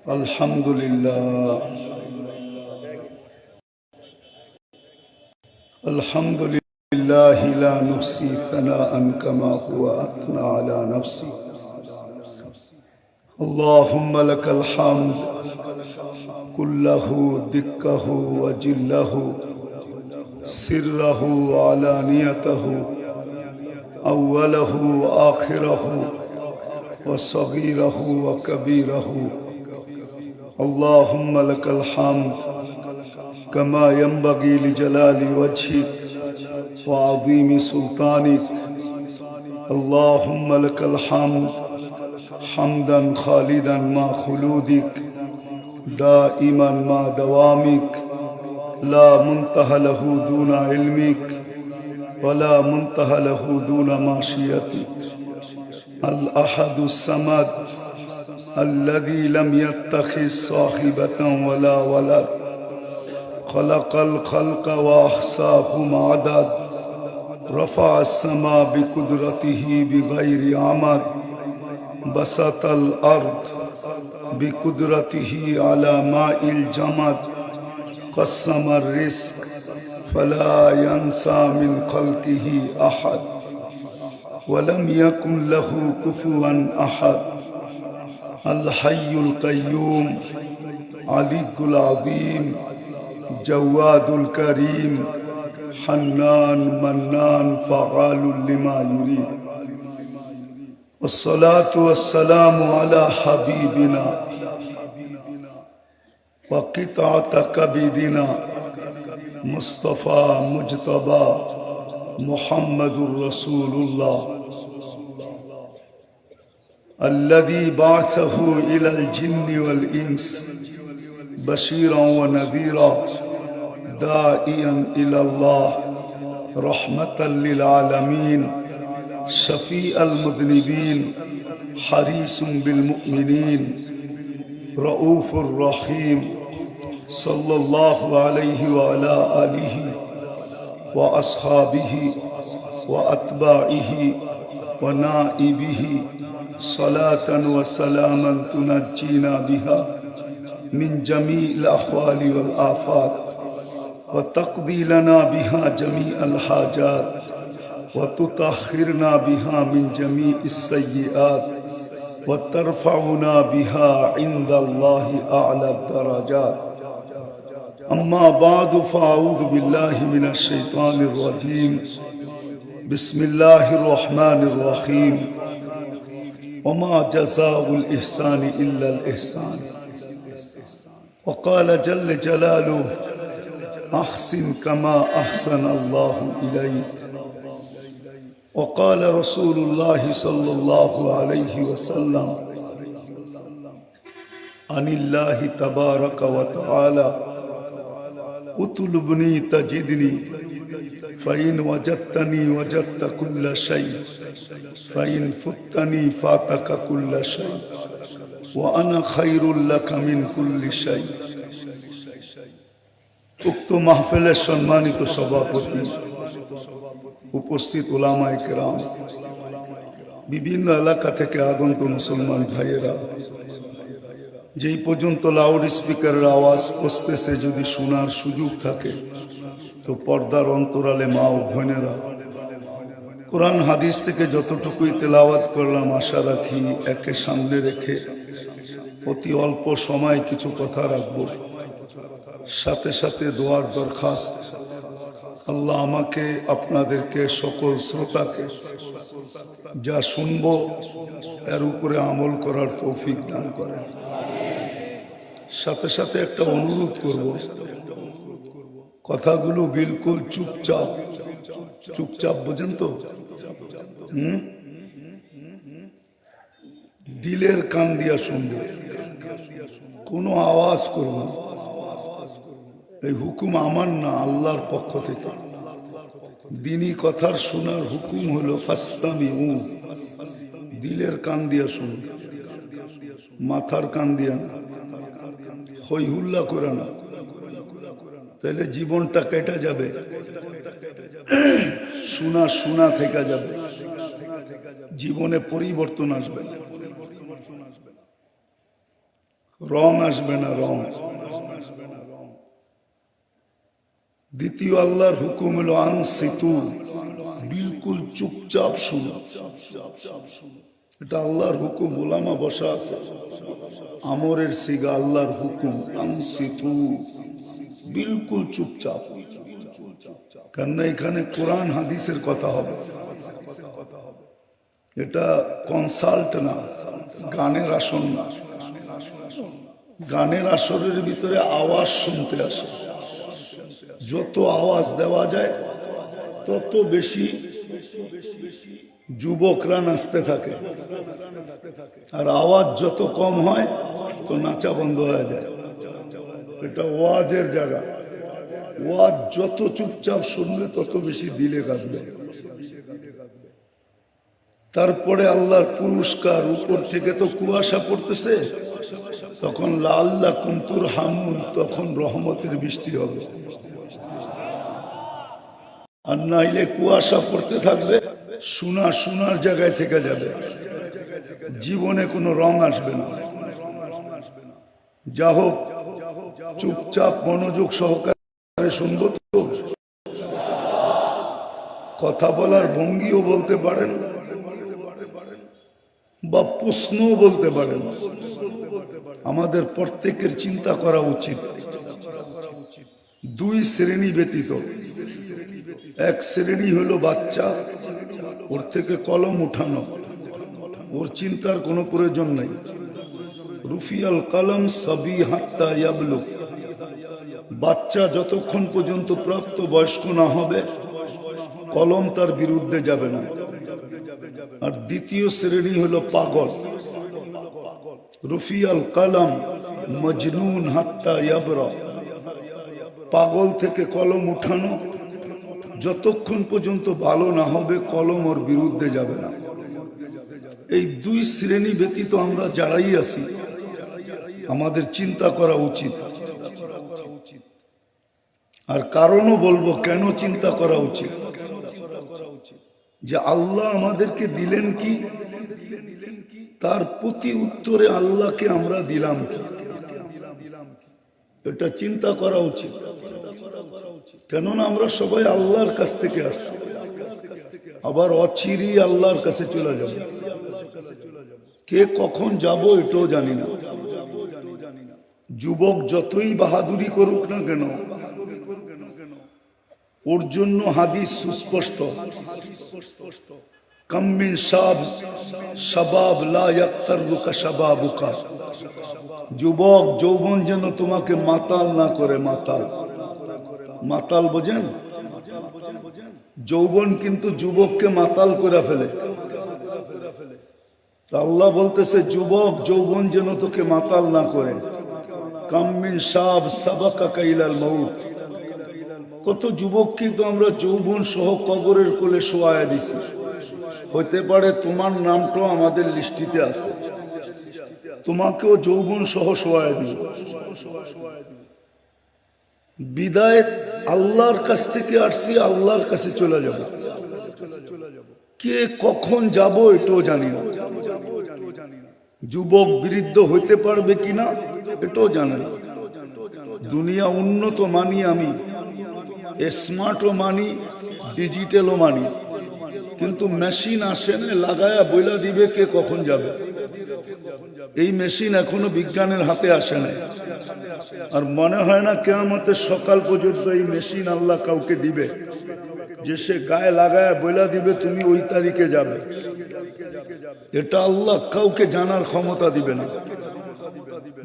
الحمد لله الحمد لله لا نحصي ثناء كما هو أثنى على نفسي. اللهم لك الحمد كله دكه وجله سره وعلانيته أوله وآخره وصغيره وكبيره. اللهم لك الحمد كما ينبغي لجلال وجهك وعظيم سلطانك. اللهم لك الحمد حمدا خالدا مع خلودك دائما مع دوامك لا منتهى له دون علمك ولا منتهى له دون معصيتك. الأحد الصمد الذي لم يتخذ صاحبة ولا ولد خلق الخلق وأحصاهم عدد رفع السماء بقدرته بغير عمد بسط الأرض بقدرته على ماء الجمد قسم الرزق فلا ينسى من خلقه أحد ولم يكن له كفوا أحد. الحي القيوم علي العظيم جواد الكريم حنان منان فعال لما يريد. والصلاة والسلام على حبيبنا وقطعة كبدنا مصطفى مجتبى محمد رسول الله الذي بعثه إلى الجن والإنس بشيرا ونذيرا داعيا إلى الله رحمة للعالمين شفيع المذنبين حريص بالمؤمنين رؤوف رحيم صلى الله عليه وعلى آله وأصحابه وأتباعه ونائبه صلاة وسلاما تنجينا بها من جميع الأحوال والآفات وتقضي لنا بها جميع الحاجات وتطهرنا بها من جميع السيئات وترفعنا بها عند الله أعلى الدرجات. أما بعد فأعوذ بالله من الشيطان الرجيم. بسم الله الرحمن الرحيم. وما جزاء الإحسان إلا الإحسان. وقال جل جلاله أحسن كما أحسن الله إليك. وقال رسول الله صلى الله عليه وسلم عن الله تبارك وتعالى اطلبني تجدني فإن وجدتني وجدت كل شيء فإن فتني فاتك كل شيء وأنا خير لك من كل شيء. উক্ত মাহফিলের সম্মানিত সভাপতি, উপস্থিত উলামায়ে কেরাম, বিভিন্ন এলাকা থেকে আগত মুসলমান ভাইয়েরা, যেই পর্যন্ত লাউড স্পিকারের আওয়াজ পৌঁছতেছে যদি শোনার সুযোগ থাকে তো পর্দার অন্তরালে মা ও বোনেরা, কোরআন হাদিস থেকে যতটুকুই তেলাওয়াত করলাম আশা রাখি একে সামনে রেখে অতি অল্প সময় কিছু কথা রাখব। সাথে সাথে দোয়ার দরখাস্ত, আল্লাহ আমাকে আপনাদেরকে সকল শ্রোতাকে যা শুনব এর উপরে আমল করার তৌফিক দান করেন। সাথে সাথে একটা অনুরোধ করব, কথাগুলো বিলকুল চুপচাপ চুপচাপ বোঝেন তো, দিলের কান দিয়া শুনবে, কোনো আওয়াজ করব না। এই হুকুম আমার না, আল্লাহর পক্ষ থেকে। দিনী কথার শোনার হুকুম হলো ফাস্তামিউ, দিলের কান দিয়া শুনবে, মাথার কান দিয়া না, হই হুল্লা করে না, তাহলে জীবনটা কেটে যাবে, শোনা শোনা থেকে যাবে, জীবনে পরিবর্তন আসবে। রং আসবে না, রং। দ্বিতীয় আল্লাহর হুকুম হলো আনসিতু, বিলকুল চুপচাপ শুনো। এটা আল্লাহর হুকুম, ওলামা বসা আছে, আমরের সিগা, আল্লাহর হুকুম আনসিতু, বিলকুল চুপচাপ। কেননা এখানে কোরআন হাদিসের কথা হবে, এটা কনসাল্ট না, গানের আসন না। গানের আসরের ভিতরে আওয়াজ শুনতে আসে, যত আওয়াজ দেওয়া যায় তত বেশি যুবকরা নাচতে থাকে, আর আওয়াজ যত কম হয় তো নাচা বন্ধ হয়ে যায়। এটা ওয়াজের জায়গা, ওয়াজ যত চুপচাপ শুনবে তত বেশি দিলে কাঁদবে। তারপরে আল্লাহর পুরস্কার, উপর থেকে তো কুয়াশা পড়তেছে, তখন লাল্লা কুন্তুর হামুন, তখন রহমতের বৃষ্টি হবে। আর নাইলে কুয়াশা পড়তে থাকবে, শোনার জায়গায় থেকে যাবে, জীবনে কোনো রং আসবে না। যা হোক, চুপচাপ মনোযোগ সহকারে শুনবো তো। কথা বলার ভঙ্গিও বলতে পারেন বা প্রশ্নও বলতে পারেন। আমাদের প্রত্যেকের চিন্তা করা উচিত, দুই শ্রেণী ব্যতীত। এক শ্রেণী হলো বাচ্চা, ওর থেকে কলম উঠানো, ওর চিন্তার কোনো প্রয়োজন নেই। রুফিয়াল কলম সবি হাত্তা ইয়াবলুগ, বাচ্চা যতক্ষণ পর্যন্ত প্রাপ্ত বয়স্ক না হবে কলম তার বিরুদ্ধে যাবে না। আর দ্বিতীয় শ্রেণী হলো পাগল, রুফিয়াল কলম মজনুন হাত্তা ইয়াবরা, পাগল থেকে কলম উঠানো, যতক্ষণ পর্যন্ত ভালো না হবে কলম ওর বিরুদ্ধে যাবে না। এই দুই শ্রেণী ব্যতীত আমরা যারাই আছি আমাদের চিন্তা করা উচিত। আর কারণও বলবো কেন চিন্তা করা উচিত, যে আল্লাহ আমাদেরকে দিলেন কি, তার প্রতি উত্তরে আল্লাহকে আমরা দিলাম কি, এটা চিন্তা করা উচিত। কেননা আমরা সবাই আল্লাহর কাছ থেকে আসছি, আবার অচিরেই আল্লাহর কাছে চলে যাব। কে কখন যাব এটাও জানি না। যুবক যতই বাহাদুরি করুক না কেন, ওর জন্য হাদিস সুস্পষ্ট, কাম মিন শাবাব লা ইয়াক্তারুকা শাবাবুকা, যুবক যৌবন যেন তোমাকে মাতাল না করে। মাতাল বোঝেন? যৌবন কিন্তু যুবককে মাতাল করে ফেলে। আল্লাহ বলতেছে যুবক যৌবন যেন তোকে মাতাল না করে। কাম মিন শাব সাবাকা ইলাল মাউত, কত যুবককে তো আমরা যৌবন সহ কবরের কোলে শোয়ায়া দিছি। হইতে পারে তোমার নামটাও আমাদের লিস্টিতে আছে, তোমাকেও যৌবন সহ শোয়ায়া দিব। বিদায় আল্লাহর কাছ থেকে আসছি, আল্লাহর কাছে চলে যাব। কে কখন যাব এটাও জানি না। যুবক বৃদ্ধ হইতে পারবে কিনা এটাও জানে না। দুনিয়া উন্নত মানি, আমি স্মার্টও মানি, ডিজিটালও মানি, কিন্তু মেশিন আসে না লাগায়া বইলা দিবে কে কখন যাবে। এই মেশিন এখনো বিজ্ঞানের হাতে আসে না। আর মনে হয় না কিয়ামতের সকাল পর্যন্ত এই মেশিন আল্লাহ কাউকে দিবে যে সে গায়ে লাগায়া বইলা দিবে তুমি ওই তারিখে যাবে। এটা আল্লাহ কাউকে জানার ক্ষমতা দিবে না।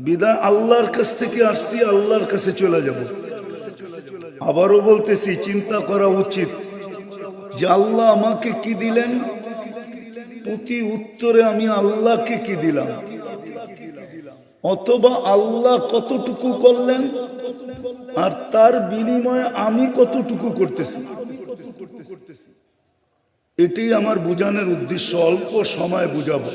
বিদায় আল্লাহর কাছ থেকে আসছি, আল্লাহর কাছে চলে যাব। আবারও বলতেছি, চিন্তা করা উচিত যে আল্লাহ আমাকে কি দিলেন, প্রতি উত্তরে আমি আল্লাহকে কি দিলাম, অথবা আল্লাহ কতটুকু করলেন আর তার বিনিময়ে আমি কতটুকু করতেছি। এটাই আমার বুঝানোর উদ্দেশ্য। অল্প সময় বুঝাবো,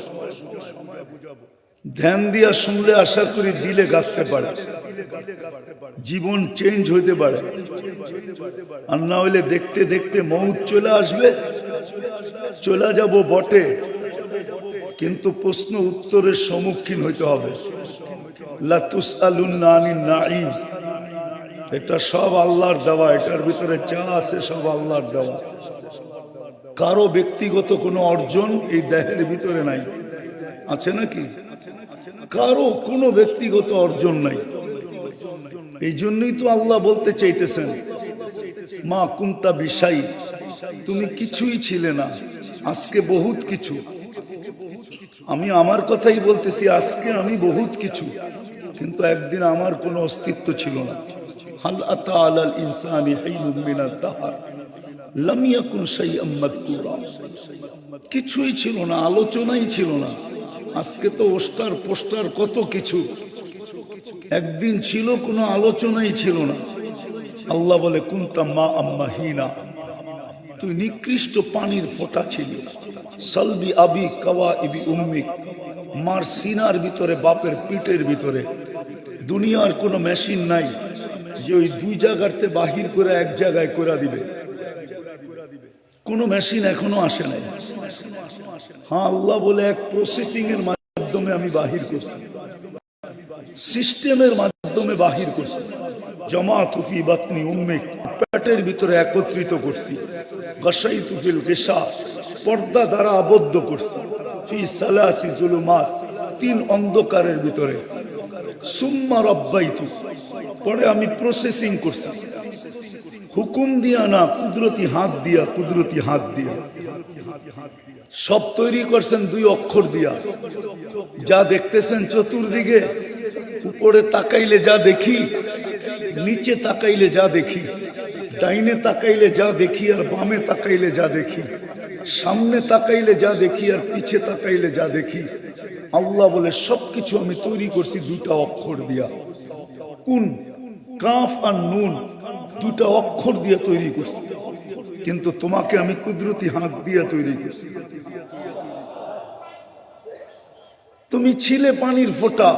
ধ্যান দিয়া শুনলে আশা করি দিলে গাঁথতে পারে, জীবন চেঞ্জ হইতে পারে। আর না হইলে দেখতে দেখতে মৌত চলে আসবে, চলে যাব বটে, কিন্তু প্রশ্ন উত্তরের সম্মুখীন হইতে হবে। লা তুসআলুন্না আনিন নাঈম, এটা সব আল্লাহর দেওয়া, এটার ভিতরে যা আছে সব আল্লাহর দেওয়া। কারো ব্যক্তিগত কোনো অর্জন এই দেহের ভিতরে নাই, আছে নাকি? কারো কোনো ব্যক্তিগত অর্জন নাই। এই জন্যই তো আল্লাহ বলতে চাইতেছেন, মা কুন্তা বিশাই, তুমি কিছুই ছিলে না, আজকে বহুত কিছু। আমি আমার কথাই বলতেছি, আজকে আমি বহুত কিছু, কিন্তু একদিন আমার কোনো অস্তিত্ব ছিল না। হাল আতা আলাল ইনসানি হিনুম মিনাদ দাহর লাম ইয়াকুন শাইআম মাযকুরা, কিছুই ছিল না, আলোচনাই ছিল না। আজকে তো ওস্টার পোস্টার কত কিছু, একদিন ছিল কোনো আলোচনাই ছিল না। আল্লাহ বলে কুনতা মা আম্মাহিনা, তুই নিকৃষ্ট পানির ফোঁটা ছিলি। সালবি আবি কাওয়া ইবি উম্মিক, মার সিনার ভিতরে, বাপের পিঠের ভিতরে। দুনিয়ার কোনো মেশিন নাই যে ওই দুই জায়গাতে বাহির করে এক জায়গায় করে দিবে, কোনো মেশিন এখনো আসে নাই। হ্যাঁ, আল্লাহ বলে এক প্রসেসিং এর মাধ্যমে আমি বাহির করছি, সিস্টেমের মাধ্যমে বাহির করছি। জামাতু ফি বাতনি উম্মিক, পেটের ভিতরে একত্রিত করছি। গাশাইতু ফিল গিশা, পর্দা দ্বারা আবদ্ধ করছি। ফি সালাসি জুলুমাত, তিন অন্ধকারের ভিতরে। সুম্মা রাব্বাইতু, পরে আমি প্রসেসিং করছি, হুকুম দিয়া না, কুদরতি হাত দিয়া, কুদরতি হাত দিয়া। সব তৈরি করছেন দুই অক্ষর দিয়া। যা দেখতেছেন চতুর্দিকে, উপরে তাকাইলে যা দেখি, নিচে তাকাইলে যা দেখি, ডাইনে তাকাইলে যা দেখি আর বামে তাকাইলে যা দেখি, সামনে তাকাইলে যা দেখি আর পিছে তাকাইলে যা দেখি, আল্লাহ বলে সবকিছু আমি তৈরি করছি দুটা অক্ষর দিয়া। কুন, কাফ আর নুন, দুটা অক্ষর দিয়ে তৈরি করছি। কিন্তু তোমাকে আমি কুদরতি হাত দিয়ে তৈরি করছি। তুমি ছিলে পানির ফোঁটা,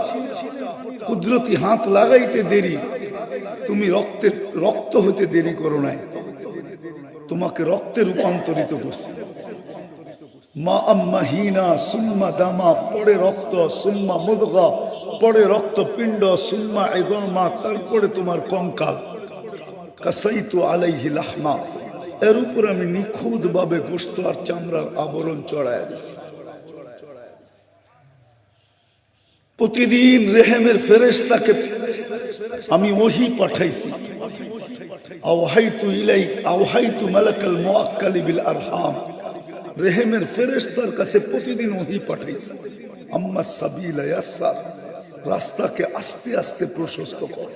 কুদরতি হাত লাগাইতে দেরি, তুমি রক্ত হতে দেরি করো নাই, তোমাকে রক্তে রূপান্তরিত করছি। মা আম্মাহিনা সুম্মা দামা, পরে রক্ত, সুম্মা মুদগা, পরে রক্ত পিণ্ড, সুম্মা ইযমা, তারপরে তোমার কঙ্কাল। কাসাইতু আলাইহি লাহমা, এর উপর আমি নিখুঁত ভাবে গোশত আর চামড়ার আবরণ চড়ায় দিছি। প্রতিদিন রেহেমের ফেরেশতাকে আমি ওহী পাঠাইছি। আওহাইতু ইলাইক আওহাইতু মালাকাল মুআক্কালি বিল আরহাম, রেহেমের ফেরেশতার কাছে প্রতিদিন ওহী পাঠাইছি। আম্মা সাবিলা ইয়াসসার, রাস্তাকে আস্তে আস্তে প্রশস্ত কর।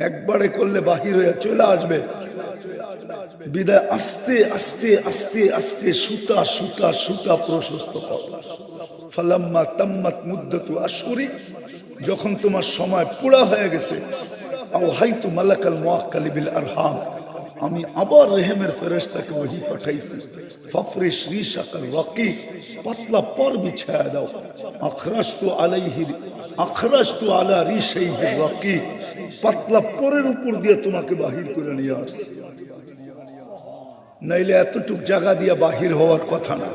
একবারে করলে বাহির হয়ে চলে আসবে, বিদায় আস্তে আস্তে আস্তে আস্তে সুতা সুতা সুতা প্রশস্ত কর। ফালাম্মা তাম্মাত মুদ্দাতু আশহুরি, যখন তোমার সময় পুরা হয়ে গেছে, আওহাইতু মালাকাল মুআক্কালি বিল আরহাম, আমি আবার রেহেমের ফেরেশতাকে ওহী পাঠাইছি। ফাফরিশ রিশাকাল রাকিক, পাতলা পর বিছায়া দাও। আখরাজতু আলা রিশাইহি রাকিক, পাতলা পরের উপর দিয়ে তোমাকে বাহির করে নিয়ে আসছি। নাইলে এতটুক জায়গা দিয়ে বাহির হওয়ার কথা না,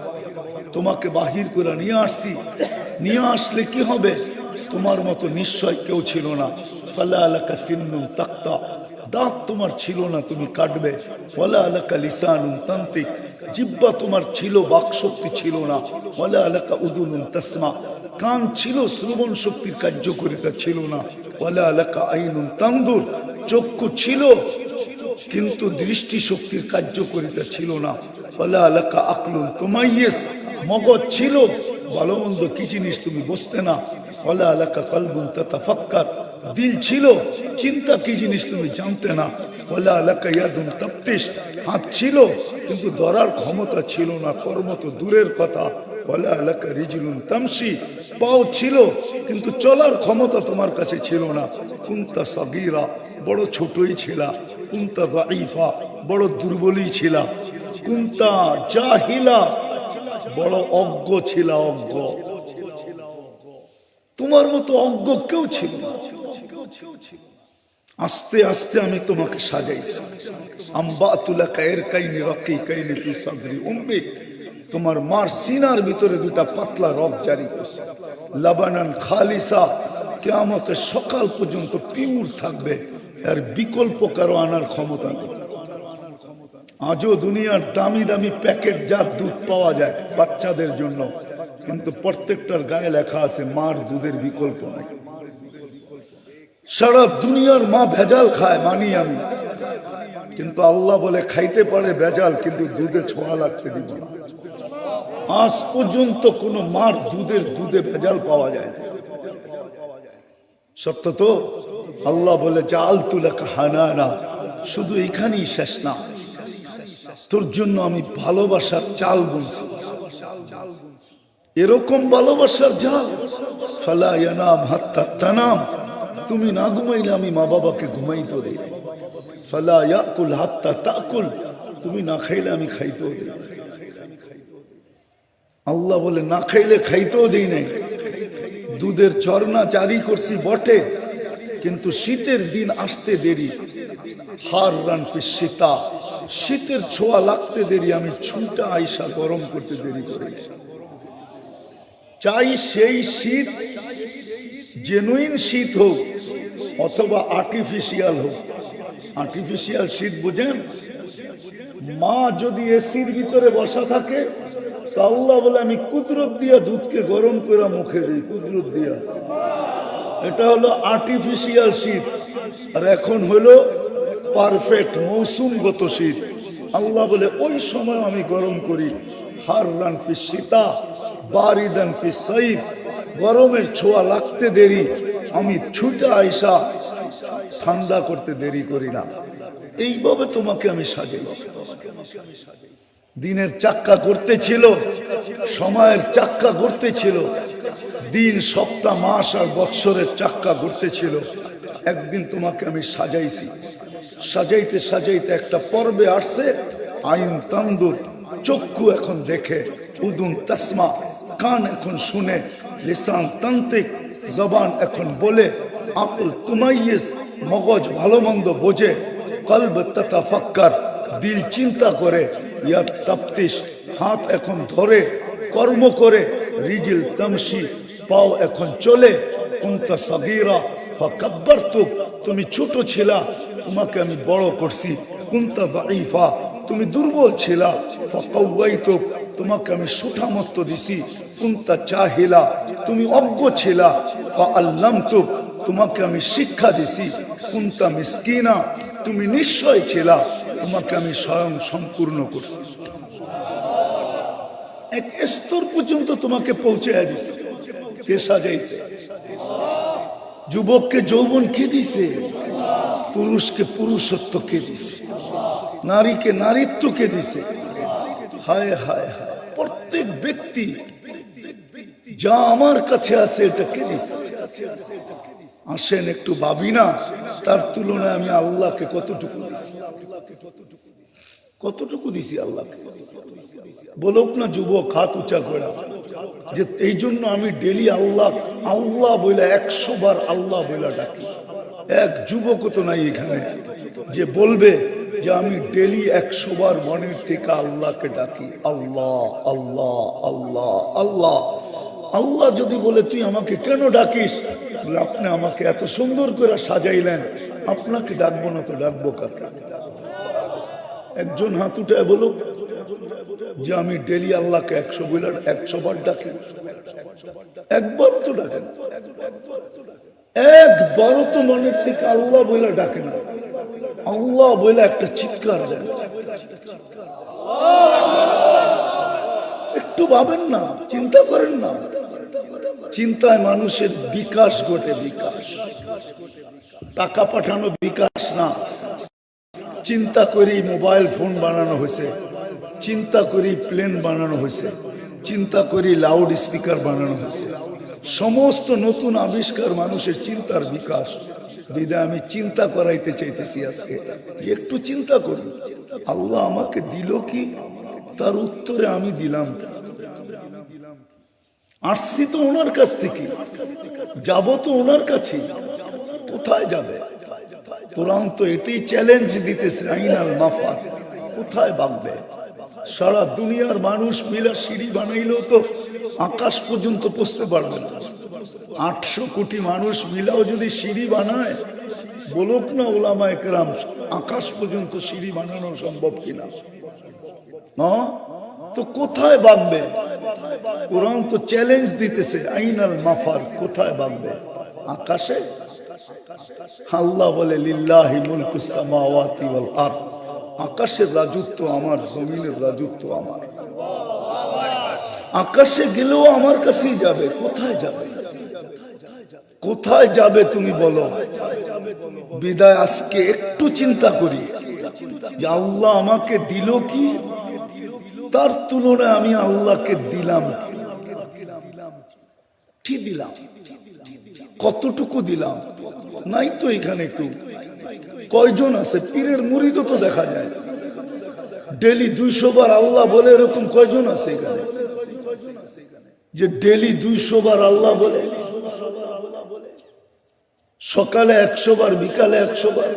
তোমাকে বাহির করে নিয়ে আসছি। নিয়ে আসলে কি হবে? তোমার মতো নিশ্চয় কেউ ছিল না। ফালা আলাকা সিন্নুন তাক্তা, দাঁত তোমার ছিল না, তুমি কাটবে। ওয়ালা আলাকা লিসানুন তান্তিক, জিহ্বা তোমার ছিল, বাকশক্তি ছিল না। ওয়ালা আলাকা উদুনুন তাসমা, কান ছিল, শ্রবণ শক্তির কার্যকারিতা ছিল না। ওয়ালা আলাকা আইনুন তানদুর, চক্ষু ছিল কিন্তু দৃষ্টি শক্তির কার্যকারিতা ছিল না। ওয়ালা আলাকা আকলুন তুমাইয়িজ, মগজ ছিল, ভালো মন্দ কি জিনিস তুমি বুঝতে না। ওয়ালা আলাকা কলবুন তাতাফাক্কার, দিল ছিল, চিন্তা কি জিনিস তুমি জানতে না। ওয়ালা আলাকা ইয়াদুন তাফতিশ, হাত ছিল কিন্তু ধরার ক্ষমতা ছিল না, কর্ম তো দূরের কথা। ওয়ালা আলাকা রিজলুন তামশি, পাও ছিল কিন্তু চলার ক্ষমতা তোমার কাছে ছিল না। কুনতা সাগীরা, বড় ছোটই ছিলা। কুনতা দাঈফা, বড় দুর্বলই ছিলা। কুনতা জাহিলা, বড় অজ্ঞ ছিল, অজ্ঞ। তোমার মতো অজ্ঞ কেউ ছিল না। আস্তে আস্তে আমি তোমাকে সাজাইছি। আম্বাতুলাকা ইরকাইনি রাকিকাইনি ফি সাদরি উম্মিক, তোমার মার সিনার ভিতরে দুটা পাতলা রগ জারি করছে। লাবানান খালিসা, কিয়ামতের সকাল পর্যন্ত পিওর থাকবে, আর বিকল্প কারো আনার ক্ষমতা নেই। আজও দুনিয়ার দামি দামি প্যাকেটজাত দুধ পাওয়া যায় বাচ্চাদের জন্য, কিন্তু প্রত্যেকটার গায়ে লেখা আছে মার দুধের বিকল্প নাই। সারা দুনিয়ার মা ভেজাল খায়, মানি আমি, কিন্তু আল্লাহ বলে খাইতে পারে ভেজাল, কিন্তু দুধে ছোঁয়া লাগতে দিব না। আজ পর্যন্ত কোন মার দুধে ভেজাল পাওয়া যায় না। সত্য তো? আল্লাহ বলে জাআলতু লাকা হানানা, শুধু এখানেই শেষ না, তোর জন্য আমি ভালোবাসার চাল বলছি, এরকম ভালোবাসার জাল। ফালা ইয়ানাম হাত্তা তানাম, তুমি না ঘুমাইলে আমি মা বাবাকে ঘুমাইতে দেই না। ফালা ইয়াকুল হাত্তা তাকুল, তুমি না খাইলে আমি খাইতেও দেই না। আল্লাহ বলে না খাইলে খাইতেও দেই নাই। দুধের ঝর্ণা জারি করছি বটে, কিন্তু শীতের দিন আসতে দেরি। হার রান ফি শীতা, শীতের ছোঁয়া লাগতে দেরি, আমি ছুটা আইসা গরম করতে দেরি করি। চাই সেই শীত জেনুইন শীত হোক অথবা আর্টিফিশিয়াল হোক। আর্টিফিশিয়াল শীত বুঝেন? মা যদি এসির ভিতরে বসা থাকে, তা আল্লাহ বলে আমি কুদরত দিয়া দুধকে গরম করে মুখে দিই, কুদরত দিয়া। এটা হলো আর্টিফিশিয়াল শীত। আর এখন হলো পারফেক্ট মৌসুমগত শীত। আল্লাহ বলে ওই সময় আমি গরম করি। হাররান ফি শীতা বারিদান ফি সাইফ, গরমের ছোঁয়া লাগতে দেরি, আমি ছুটে আইসা ঠান্ডা করতে দেরি করি না। এইভাবে তোমাকে আমি সাজাইছি। দিনের চাক্কা করতে ছিল, সময়ের চাক্কা করতে ছিল, দিন সপ্তাহ মাস আর বৎসরের চাক্কা করতে ছিল। একদিন তোমাকে আমি সাজাইছি। সাজাইতে সাজাইতে একটা পর্বে আসছে আইন তান্দুর, চক্ষু এখন দেখে, উদুন তাসমা, কান এখন শুনে, লিসান তান্ত্রিক, জবান এখন বলে, আকল তুমাইয়িস, মগজ ভালো মন্দ বোঝে, কলব তাতাফাক্কার, দিল চিন্তা করে, ইয়াদ তাফতিশ, হাত এখন ধরে, কর্ম করে, রিজিল তামশি, পাও এখন চলে, কুনতা সাগীরা ফাকাব্বারতুক, তুমি ছোট ছিলা, তোমাকে আমি বড় করছি, কুনতা দাঈফা, তুমি দুর্বল ছিলা, ফাকাওয়াইতুক, তোমাকে আমি সুঠামত্ব দিছি, কুনতা জাহিলা, তুমি অজ্ঞ ছিলা, ফাআল্লামতুক, তোমাকে আমি শিক্ষা দিছি, কুনতা মিসকিনা, তুমি নিশ্চয় ছিলা, তোমাকে আমি স্বয়ং সম্পূর্ণ করছি। এক স্তর পর্যন্ত তোমাকে পৌঁছায় দিছে। কে সাজাইছে? যুবককে যৌবন কে দিছে? পুরুষকে পুরুষত্ব কে দিছে? নারীকে নারীত্ব কে দিছে? হায় হায় হায়, প্রত্যেক ব্যক্তি যা আমার কাছে আছে এটা কে দিছে? আসেন একটু ভাবি না, তার তুলনায় আমি আল্লাহকে কতটুকু দিছি? কতটুকু দিছি আল্লাহকে? বলুক না যুবক হাত উঁচা করে, যে এই জন্য আমি ডেলি আল্লাহ আল্লাহ বইলা 100 বার আল্লাহ বইলা ডাকি। এক যুবকও তো নাই এখানে যে বলবে যে আমি ডেলি 100 বার মনের থেকে আল্লাহকে ডাকি, আল্লাহ আল্লাহ আল্লাহ আল্লাহ। আল্লাহ যদি বলে তুই আমাকে কেন ডাকিস, বলে আপনি আমাকে এত সুন্দর করে সাজাইলেন, আপনাকে ডাকবো না তো ডাকবো কাকে? একজন হাত উঠায় বলুক যে আমি ডেলি আল্লাহকে 100 বার ডাকি। একবার তো ডাকেন, একবারও তো মনের থেকে আল্লাহ বলে ডাকে না। আল্লাহ বলে একটা চিৎকার দেন। একটু ভাবেন না, চিন্তা করেন না। চিন্তায় মানুষের বিকাশ ঘটে, বিকাশ। টাকা পাঠানো বিকাশ না। চিন্তা করি মোবাইল ফোন বানানো হয়েছে, চিন্তা করি প্লেন বানানো হয়েছে, চিন্তা করি লাউড স্পিকার বানানো হয়েছে। সমস্ত নতুন আবিষ্কার মানুষের চিন্তার বিকাশ। বিদায় আমি চিন্তা করাইতে চাইতেছি আজকে, একটু চিন্তা করি আল্লাহ আমাকে দিল কি, তার উত্তরে আমি দিলাম। আসছি তো ওনার কাছ থেকে, যাব তো ওনার কাছে। কোথায় যাবে? কোরআন তো এটাই চ্যালেঞ্জ দিতেছে, আইনাল মাফাত, কোথায় ভাগবে? সারা দুনিয়ার মানুষ মিলা সিঁড়ি বানাইলেও তো আকাশ পর্যন্ত পৌঁছতে পারবে না। 800 কোটি মানুষ মিলাও যদি সিঁড়ি বানায়, বলুক না উলামায়ে কেরাম, আকাশ পর্যন্ত সিঁড়ি বানানো সম্ভব কিনা? তো কোথায় ভাগবে? কোরআন তো চ্যালেঞ্জ দিতেছে, আইনাল মাফার, কোথায় ভাগবে? আকাশে? আল্লাহ বলে লিল্লাহি মুলকুস সামাওয়াতি ওয়াল আরদ, আকাশের রাজত্ব আমার, জমিনের রাজত্ব আমার। আকাশে গেলেও আমার কাছেই যাবে। কোথায় যাবে? কোথায় যাবে তুমি বলো? বিদায় আজকে একটু চিন্তা করি যে আল্লাহ আমাকে দিল কি, তার তুলনায় আমি আল্লাহকে দিলাম কি দিলাম, কতটুকু দিলাম? নাই তো এখানে কেউ। কয়জন আছে? পীরের মুরিদও তো দেখা যায় ডেলি 200 বার আল্লাহ বলে, এরকম কয়জন আছে এখানে যে ডেলি 200 বার আল্লাহ বলে? সকালে 100 বার, বিকালে 100 বার,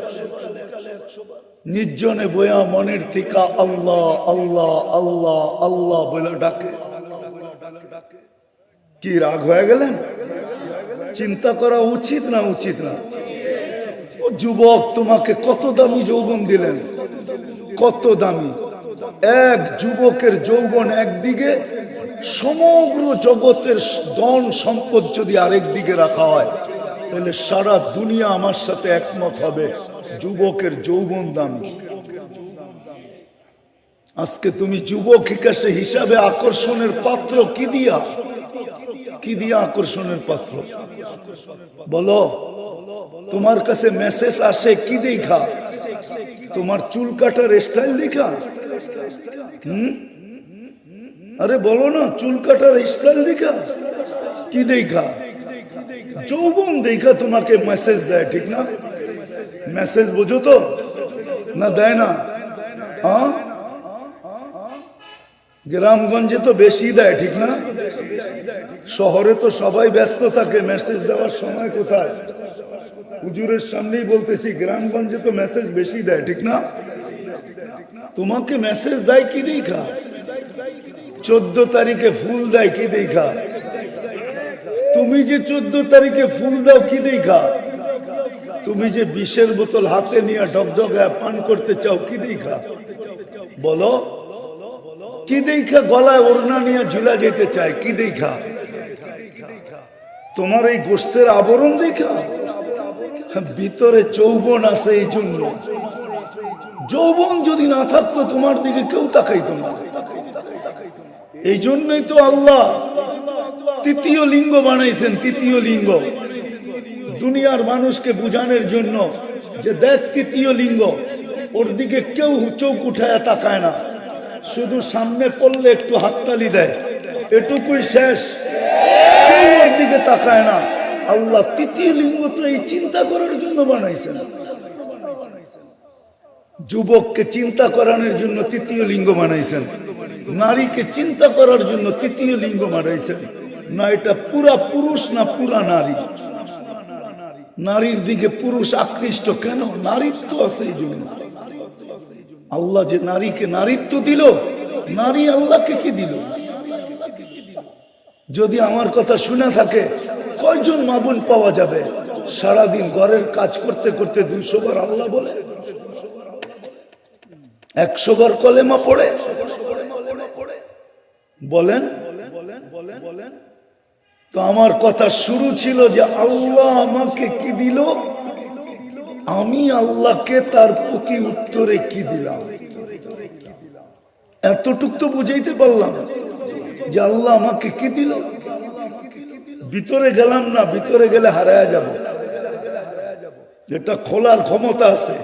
নির্জনে বয়া মনের থেকে আল্লাহ আল্লাহ আল্লাহ আল্লাহ বলে ডাকে। কি রাগ হয়ে গেলেন? চিন্তা করা উচিত না উচিত না? ও যুবক, তোমাকে কত দামি যৌবন দিলেন, কত দামি। এক যুবকের যৌবন একদিকে, সমগ্র জগতের ধন সম্পদ যদি আরেক দিকে রাখা হয়, তাহলে সারা দুনিয়া আমার সাথে একমত হবে যুবকের যৌবন দামি। আজকে তুমি যুবক হিসাবে আকর্ষণের পাত্র কি দিয়া? কি দিয়া আকর্ষণের পাত্র বলো? তোমার কাছে মেসেজ আসে কি দেখা? তোমার চুল কাটার স্টাইল দেখা? আরে বলো না, চুল কাটার স্টাইল দেখা? কি দেখা? যৌবন দেখা তোমাকে মেসেজ দেয়, ঠিক না? মেসেজ বোঝো তো না? দেয় না? হ্যাঁ, গ্রামগঞ্জে তো বেশি দেয়, ঠিক না? শহরে তো সবাই ব্যস্ত থাকে, মেসেজ দেওয়ার সময় কোথায়? হুজুরের সামনেই বলতেছি, গ্রামগঞ্জে তো মেসেজ বেশি দেয়, ঠিক না? তোমাকে মেসেজ দেয় কি দেখা? 14 তারিখে ফুল দেয় কি দেখা? তুমি যে 14 তারিখে ফুল দাও কি দেখা? তুমি যে 20-এর বোতল হাতে নিয়ে ঢকঢকায় পান করতে চাও কি দেখা? বলো, কি দেখা? গলায় ওড়না নিয়ে ঝুলা যেতে চায় কি দেখা? তোমার এই গোশতের আবরণ দেখা? ভিতরে যৌবন আছে, এই জন্য। যৌবন যদি না থাকতো তোমার দিকে কেউ তাকাইতো না। এই জন্যই তো আল্লাহ তৃতীয় লিঙ্গ বানাইছেন, তৃতীয় লিঙ্গ, দুনিয়ার মানুষকে বুঝানোর জন্য যে দেখ তৃতীয় লিঙ্গ, ওর দিকে কেউ চোখ উঠায় তাকায় না, শুধু সামনে পড়লে একটু হাততালি দেয়, এটুকুই শেষ, কেউ ওর দিকে তাকায় না। আল্লাহ তৃতীয় লিঙ্গ তো এই চিন্তা করার জন্য বানাইছেন। যুবককে চিন্তা করানোর জন্য তৃতীয় লিঙ্গ বানাইছেন, নারীকে চিন্তা করার জন্য তৃতীয় লিঙ্গ বানাইছেন। না এটা পুরা পুরুষ না পুরা নারী? নারীর দিকে পুরুষ আকৃষ্ট কেন? নারীত্ব আছে এই জন্য। আল্লাহ যে নারীকে নারীত্ব দিল, নারী আল্লাহকে কি দিল? যদি আমার কথা শুনে থাকে, কয়জন মা বোন পাওয়া যাবে সারাদিন ঘরের কাজ করতে করতে 200 বার আল্লাহ বলে, 100 বার কলেমা পড়ে? বলেন তো। আমার কথা শুরু ছিল যে আল্লাহ আমাকে কি দিল, আমি আল্লাহকে তার প্রতি উত্তরে কি দিলাম। এতটুক তো বুঝাইতে পারলাম যে আল্লাহ আমাকে কি দিল। ভিতরে গেলাম না, ভিতরে গেলে হারায়া যাব। যেটা খোলার ক্ষমতা আছে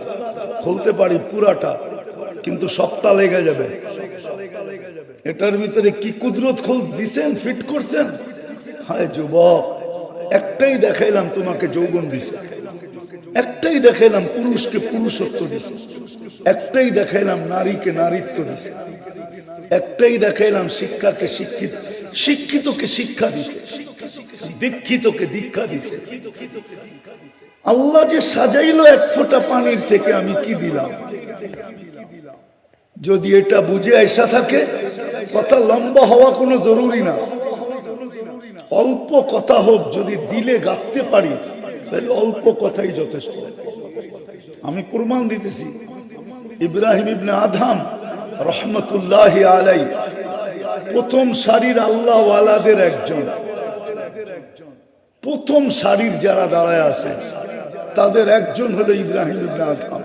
খুলতে পারি পুরাটা, কিন্তু সপ্তাহ লেগে যাবে। এটার ভিতরে কি কুদরত দিছেন, ফিট করছেন। হায় যুবক, একটাই দেখাইলাম তোমাকে যৌবন দিছে, একটাই দেখাইলাম পুরুষকে পুরুষত্ব দিছে, একটাই দেখাইলাম নারীকে নারীত্ব দিছে, একটাই দেখাইলাম শিক্ষাকে শিক্ষিত, শিক্ষিতকে শিক্ষা দিছে, দীক্ষিতকে দীক্ষা দিছে। আল্লাহ যে সাজাইলো এক ফোঁটা পানির থেকে, আমি কি দিলাম। যদি এটা বুঝে আইসা থাকে, কথা লম্বা হওয়া কোনো জরুরি না। অল্প কথা হোক, যদি দিলে গাঁথতে পারি তাহলে অল্প কথাই যথেষ্ট। আমি প্রমাণ দিতেছি, ইব্রাহিম ইবনে আদহাম রহমতুল্লাহি আলাই প্রথম সারির আল্লাহওয়ালাদের একজন। প্রথম সারির যারা দাঁড়ায় আছে তাদের একজন হলো ইব্রাহিম ইবনে আদহাম।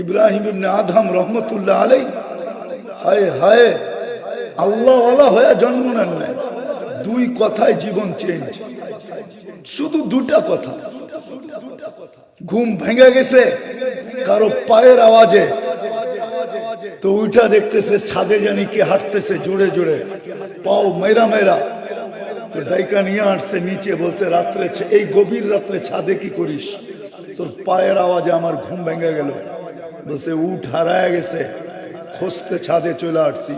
ইব্রাহিম ইবনে আদহাম রহমতুল্লাহ আলাই হায় হায় আল্লাহওয়ালা হয়ে জন্ম নেন নাই, দুই কথায় জীবন চেঞ্জ। শুধু দুটা কথা। ঘুম ভেঙে গেছে কারো পায়ের আওয়াজে, তো ওইটা দেখতেছে ছাদে জানি কে হাঁটতেছে জোরে জোরে, পাও মেরা মেরা। তো ডাইকা নিয়ে আসছে নিচে, বলছে রাত্রে এই গভীর রাত্রে ছাদে কি করিস? তোর পায়ের আওয়াজে আমার ঘুম ভেঙে গেল। বলছে উঠ হারায় গেছে, খুঁজতে ছাদে চলে আসছি।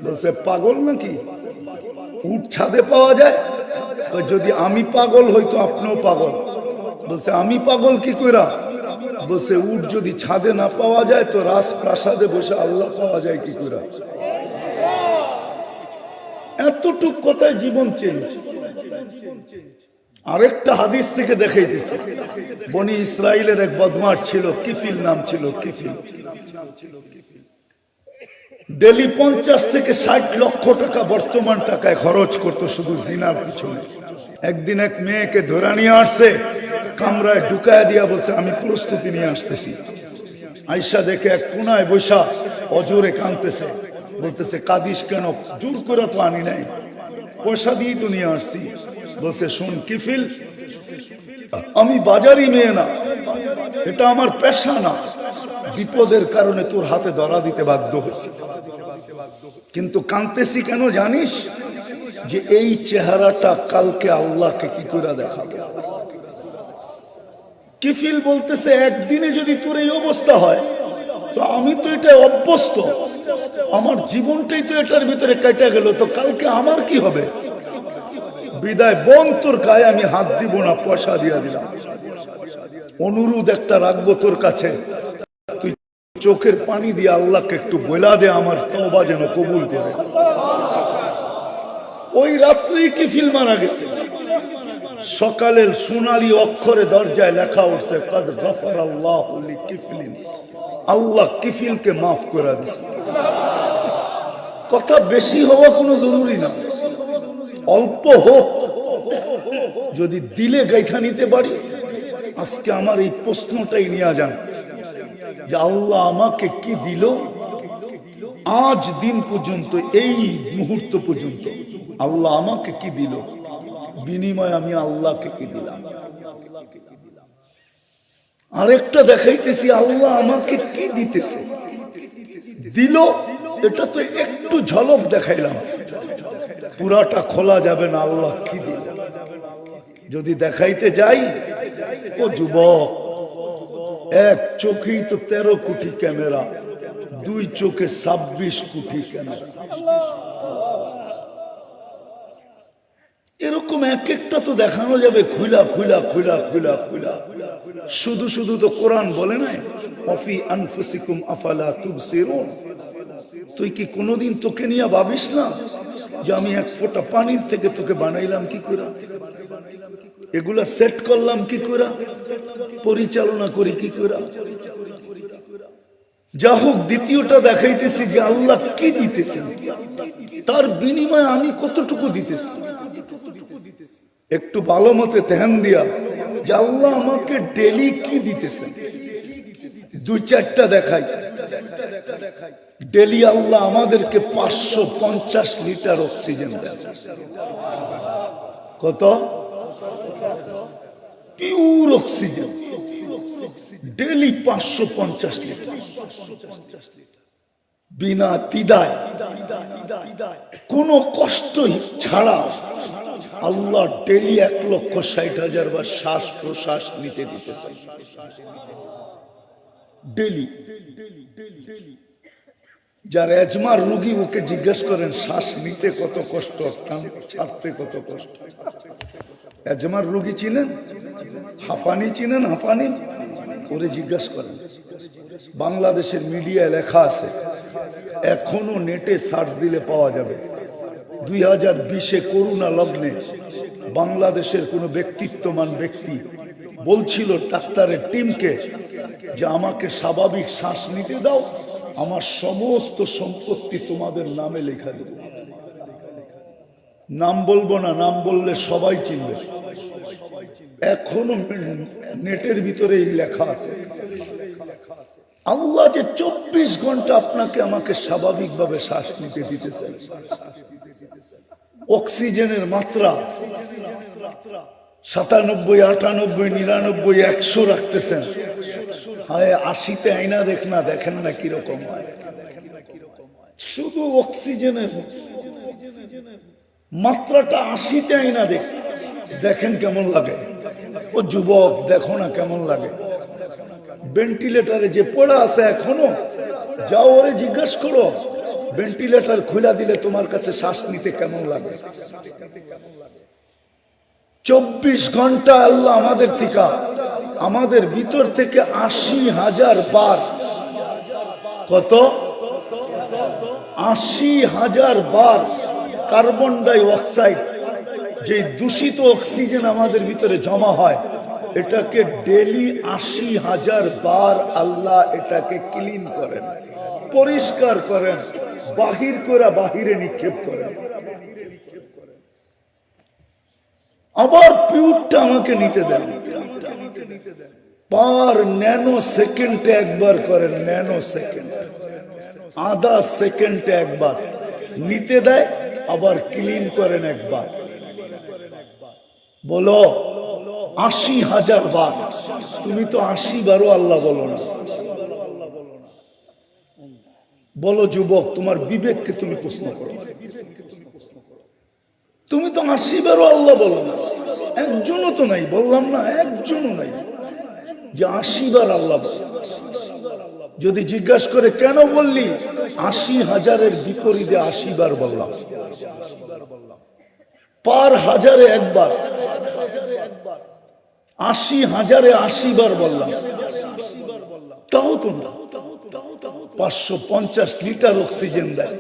বলছে পাগল নাকি, উঠ ছাদে পাওয়া যায়? যদি আমি পাগল হইতো আপনিও পাগল। বলছে আমি পাগল কি কইরা? বলছে উঠ যদি ছাদে না পাওয়া যায় তো রাজপ্রাসাদে বসে আল্লাহ পাওয়া যায় কি কইরা? এতটুক কথায় জীবন চেঞ্জ। আরেকটা হাদিস থেকে দেখাইতেছে, বনি ইসরাইলের এক বদমাশ ছিল, কিফিল নাম ছিল। কিফিল ডেলি 50 থেকে 60 লক্ষ টাকা বর্তমান টাকায় খরচ করতো শুধু জিনার পিছনে। একদিন এক মেয়েকে ধরে নিয়ে আসছে, কামরায় ঢুকায় দিয়া বলছে আমি প্রস্তুতি নিয়ে আসতেছি। আয়সা দেখে এক কোনায় বৈশা অজোরে কাঁদতেছে, বলতেছে কাঁদিস কেন? জোর করে তো আনি নাই, পয়সা দিয়েই তো নিয়ে আসছি। বলছে শোন কিফিল, আমি বাজারি মেয়ে না, এটা আমার পেশা না, বিপদের কারণে তোর হাতে ধরা দিতে বাধ্য হয়েছি। কিন্তু কাঁদতেছি কেন জানিস? যে এই চেহারাটা কালকে আল্লাহকে কি করে দেখাবে। কিফিল বলতেছে একদিনে যদি তোর এই অবস্থা হয় তো আমি তো এটা অভ্যস্ত, আমার জীবনটাই তো এটার ভিতরে কেটে গেল, তো কালকে আমার কি হবে? বিদায় বোন, তোর গায়ে আমি হাত দিব না, পয়সা দিয়া দিলাম। অনুরোধ একটা রাখবো তোর কাছে, তুই চোখের পানি দিয়ে আল্লাহকে একটু বলা দে আমার তওবা যেন কবুল করে। ওই রাত্রেই কিফিল মারা গেছে। সকালের সোনালী অক্ষরে দরজায় লেখা উঠছে কদ গফরাল্লাহু লিকিফলিন, আল্লাহ কিফিলকে মাফ করে দিয়েছে। কথা বেশি হওয়া কোনো জরুরি না, অল্প হোক, যদি দিলে গাইথা নিতে পারি। আজকে আমার এই প্রশ্নটাই নিয়ে যান যে আল্লাহ আমাকে কি দিল আজ দিন পর্যন্ত, এই মুহূর্ত পর্যন্ত আল্লাহ আমাকে কি দিল, বিনিময় আমি আল্লাহকে কি দিলাম। আরেকটা দেখাইতেছি আল্লাহ আমাকে কি দিতেছে, দিল। এটা তো একটু ঝলক দেখাইলাম, পুরাটা খোলা যাবে না আল্লাহ কি দিল। যদি দেখাইতে যাই, ও যুবক, এক চোখেই তো 13 কোটি ক্যামেরা, দুই চোখে 26 কোটি ক্যামেরা। এরকম এক একটা তো দেখানো যাবে খুলা খুলা খুলা খুলা খুলা। শুধু শুধু তো কোরআন বলে নাই ওয়াফি আনফুসিকুম আফালা তুবসিরুন। তুই কি কোনোদিন তোকে নিয়ে ভাবিস না যে আমি এক ফোঁটা পানির থেকে তোকে বানাইলাম কি করে, এগুলা সেট করলাম কি করে, পরিচালনা করি কি করে। যা হোক, দ্বিতীয়টা দেখাইতেছি যে আল্লাহ কি দিতেছেন, তার বিনিময়ে আমি কতটুকু দিতেছি। একটু ভালো মতে ধ্যান দিয়া যে আল্লাহ আমাকে ডেলি কি দিতেছেন, 2-4টা দেখাই। ডেলি আল্লাহ আমাদেরকে 550 লিটার অক্সিজেন দেন। কত? পিওর অক্সিজেন ডেলি 550 লিটার, বিনা দ্বিধায়, কোনো কষ্ট ছাড়া আল্লাহ ডেলি 1,60,000 বার শ্বাস প্রশ্বাস নিতে দিতেছেন। ডেলি। যার এজমার রোগী ওকে জিজ্ঞেস করেন শ্বাস নিতে কত কষ্ট, ছাড়তে কত কষ্ট। এজমার রোগী চিনেন? হাঁফানি চিনেন? হাঁফানি ওরে জিজ্ঞেস করেন। বাংলাদেশের মিডিয়ায় লেখা আছে, এখনো নেটে সার্চ দিলে পাওয়া যাবে। 2020 করোনা লগ্নে বাংলাদেশের কোনো ব্যক্তিত্বমান ব্যক্তি বলছিল ডাক্তারের টিমকে যে আমাকে স্বাভাবিক শ্বাস নিতে দাও, আমার সমস্ত সম্পত্তি তোমাদের নামে লেখা দেব। নাম বলবো না, নাম বললে সবাই চিনবে। এখনো নেটের ভিতরে লেখা আছে। আল্লাহ যে 24 ঘন্টা আপনাকে আমাকে স্বাভাবিকভাবে শ্বাস নিতে দিতেছেন, অক্সিজেনের মাত্রা 97, 98, 99, 100 রাখতেছেন। হ্যাঁ, 80-তে আয়না দেখেন না কিরকম হয়। শুধু অক্সিজেনের মাত্রাটা 80-তে আয়না দেখেন কেমন লাগে। ও যুবক, দেখো না কেমন লাগে। ভেন্টিলেটারে যে পড়া আছে এখনো, যাও ওরে জিজ্ঞাসা করো ভেন্টিলেটার খুলে দিলে তোমার কাছে শ্বাস নিতে কেমন লাগে। 24 ঘন্টা আল্লাহ আমাদের থেকে, আমাদের ভিতর থেকে 80,000 বার, কত 80,000 বার কার্বন ডাই অক্সাইড, যে দূষিত অক্সিজেন আমাদের ভিতরে জমা হয়, এটাকে ডেলি 80,000 বার আল্লাহ এটাকে ক্লিন করেন, পরিষ্কার করেন, বাহির করে বাহিরে নিক্ষেপ করেন। আবার পিউরটা আমাকে নিতে দেন। পার ন্যানো সেকেন্ডে একবার করেন, ন্যানো সেকেন্ড, আধা সেকেন্ডে একবার নিতে দেয়, আবার ক্লিন করেন একবার। বলো 80,000 বার। তুমি তো 80 বারও আল্লাহ বলো না। বলো যুবক, তোমার বিবেককে তুমি প্রশ্ন করো। তুমি তো 80 বারও আল্লাহ বলো না। একজনও তো নাই, বললাম না, একজনও নাই যে 80 বার আল্লাহ বলো। যদি জিজ্ঞাসা করে কেন বললি, 80,000-এর বিপরীতে 80 বার বললাম। পার হাজারে একবার, 80,000-এ 80 বার বললাম, তাও তো না। 550 লিটার অক্সিজেন দেয়।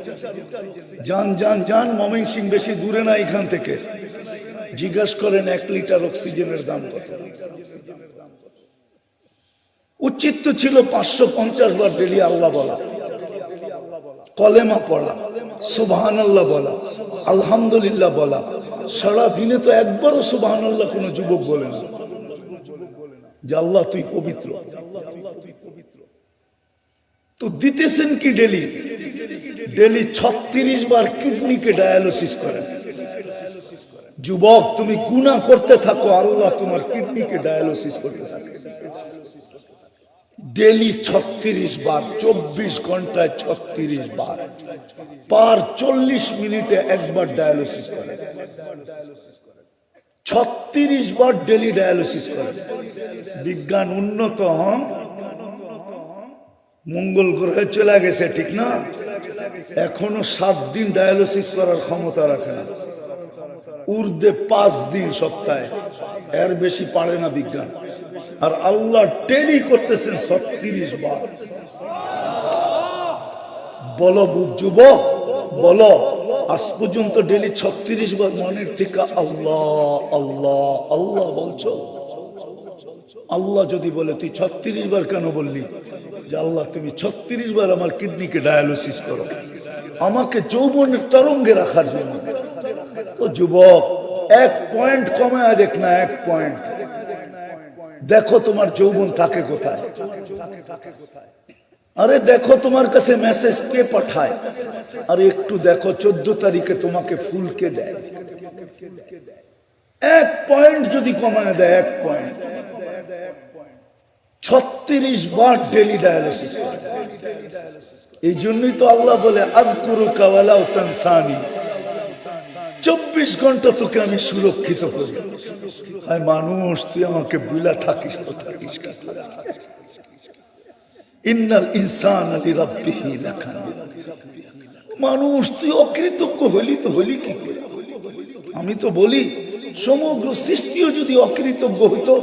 যান ময়মনসিংহ বেশি দূরে না এখান থেকে, জিজ্ঞাসা করেন 1 লিটার অক্সিজেনের দাম কত। উচিত তো ছিল 550 বার ডেলি আল্লাহ বলা, কলেমা পড়া, সুবহানাল্লাহ বলা, আলহামদুলিল্লাহ বলা। সারা দিনে তো একবারও সুবহানাল্লাহ কোনো যুবক বলে না যে আল্লাহ তুই পবিত্র। তো দিতেছেন কি ডেলি 36 বার কিডনিকে ডায়ালিসিস করেন। যুবক, তুমি গুনাহ করতে থাকো, আল্লাহ তোমার কিডনিকে ডায়ালিসিস করতে থাকে। ডেলি 36 বার, 24 ঘন্টায় 36 বার, পার 40 মিনিটে একবার ডায়ালিসিস করে। 36 বার ডেলি ডায়ালিসিস করে। বিজ্ঞান উন্নত হন, মঙ্গল গ্রহে চলে গেছে, ঠিক না? এখনো 7 দিন ডায়ালিসিস করার ক্ষমতা রাখে না, ঊর্ধ্বে 5 দিন সপ্তাহে, এর বেশি পারে না বিজ্ঞান। আর আল্লাহ ডেলি করতেছেন 36 বার। বলো যুবক, বলো আজ পর্যন্ত ডেলি 36 বার মনের থেকে আল্লাহ আল্লাহ আল্লাহ বলছো? আল্লাহ যদি বলে তুই 36 বার কেন বললি, যে আল্লাহ তুমি 36 বার আমার কিডনিকে ডায়ালিসিস করো, আমাকে যৌবনের তরঙ্গে রাখার জন্য। ও যুবক, 1 পয়েন্ট কমায় দেখ না, 1 পয়েন্ট দেখো তোমার যৌবন থাকে কোথায়। আরে দেখো তোমার কাছে মেসেজ কে পাঠায়, আরে একটু দেখো 14 তারিখে তোমাকে ফুল কে দেয়। 1 পয়েন্ট যদি কমায় দেয়, 1 পয়েন্ট, 36 বার ডেলি ডায়ালিসিস করে। এই জন্যই তো আল্লাহ বলে আযকুরুকা ওয়ালাউ তানসানি, 24 ঘন্টা তোকে আমি সুরক্ষিত করি। হায় মানুষ, তুই আমাকে বুলা থাকিস তো থাকিস। ইন্নাল ইনসানা লিরাব্বিহি লাকানুদ। মানুষ, তুই অকৃতজ্ঞ হলি তো হলি কি করে? আমি তো বলি সমগ্র সৃষ্টিও যদি অকৃতজ্ঞ হইতো,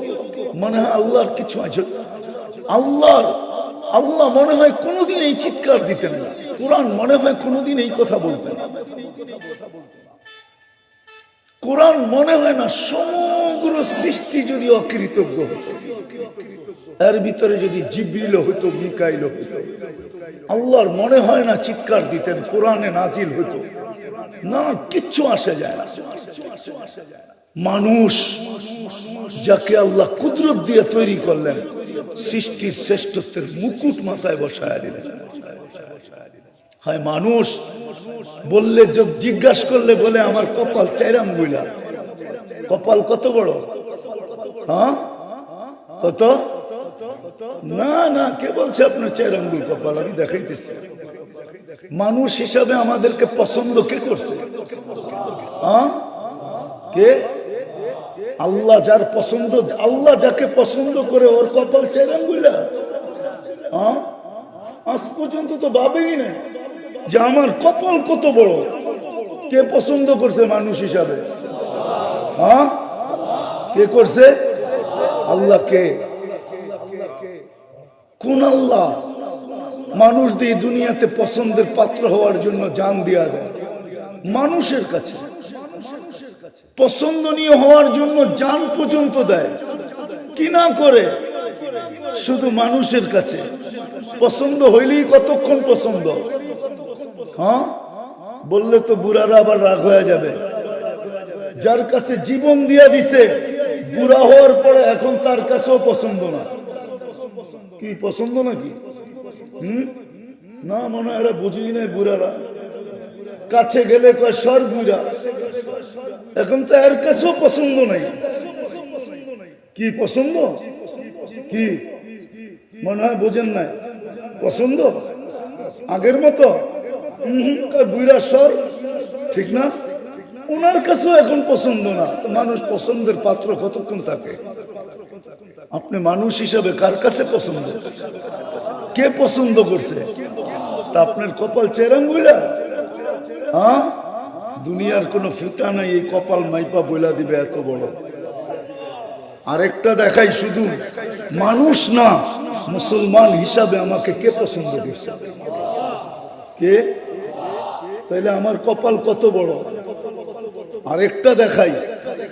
মনে হয় আল্লাহর কিছু আছে। আল্লাহ মনে হয় কোনোদিন এই চিৎকার দিতেন না, কোরআন মনে হয় কোনোদিন এই কথা বলতেন না। কোরআন মনে হয় না সমগ্র সৃষ্টি যদি অকৃতজ্ঞ হতো, এর ভিতরে যদি জিবরিল হইতো, মিকাইল হইতো, আল্লাহর মনে হয় না চিৎকার দিতেন, কোরআনে নাজিল হইতো না, কিচ্ছু আসে যায় না। মানুষ যাকে আল্লাহ কুদরত দিয়ে তৈরি করলেন, সৃষ্টির শ্রেষ্ঠত্বের মুকুট মাথায় বসায় দিলেন। হয় মানুষ বললে, জিজ্ঞাসা করলে বলে আমার কপাল 4 আঙ্গুলা। কপাল কত বড়? হ্যাঁ, কত? না না, কে বলছে আপনার 4 আঙ্গুল কপাল? আমি দেখাইতেছি। মানুষ হিসাবে আমাদেরকে পছন্দ কে করছে? হ্যাঁ, কে? আল্লাহ যার পছন্দ, আল্লাহ যাকে পছন্দ করে ওর কপাল 4 আঙ্গুলা। হ্যাঁ, আজ পর্যন্ত তো ভাবেই না যে আমার কপাল কত বড়। কে পছন্দ করছে মানুষ হিসাবে? হ্যাঁ, কে করছে? আল্লাহ। কে? কোন আল্লাহ? মানুষ দিয়ে দুনিয়াতে পছন্দের পাত্র হওয়ার জন্য জান দিয়া দেয় মানুষের কাছে, পছন্দনীয় হওয়ার জন্য জান পর্যন্ত দেয়। কি না করে? শুধু মানুষের কাছে পছন্দ হইলেই কতক্ষণ পছন্দ? হ্যাঁ, বললে তো বুড়ারা আবার রাগ হয়ে যাবে। যার কাছে জীবন দিয়া দিছে, বুড়া হওয়ার পরে এখন তার কাছেও পছন্দ না। কি পছন্দ নাকি? না, মনে হয় এরা বুঝেই নাই। বুড়ারা কাছে গেলে কয় সর বুড়া, এখন তো এর কাছেও পছন্দ নাই। কি পছন্দ? কি মনে হয় বোঝেন নাই? পছন্দ আগের মতো বুড়া সর, ঠিক না? ওনার কাছেও এখন পছন্দ না। মানুষ পছন্দের পাত্র কতক্ষণ থাকে? আপনি মানুষ হিসাবে কার কাছে পছন্দ? কে পছন্দ করছে? তা আপনার কপাল 4 আঙ্গুলা? হ্যাঁ, দুনিয়ার কোনো ফিতা নাই এই কপাল মাইপা বইলা দিবে এত বড়। আরেকটা দেখাই, শুধু মানুষ না, মুসলমান হিসাবে আমাকে কে পছন্দ করছে? কে? তাইলে আমার কপাল কত বড়? আরেকটা দেখাই,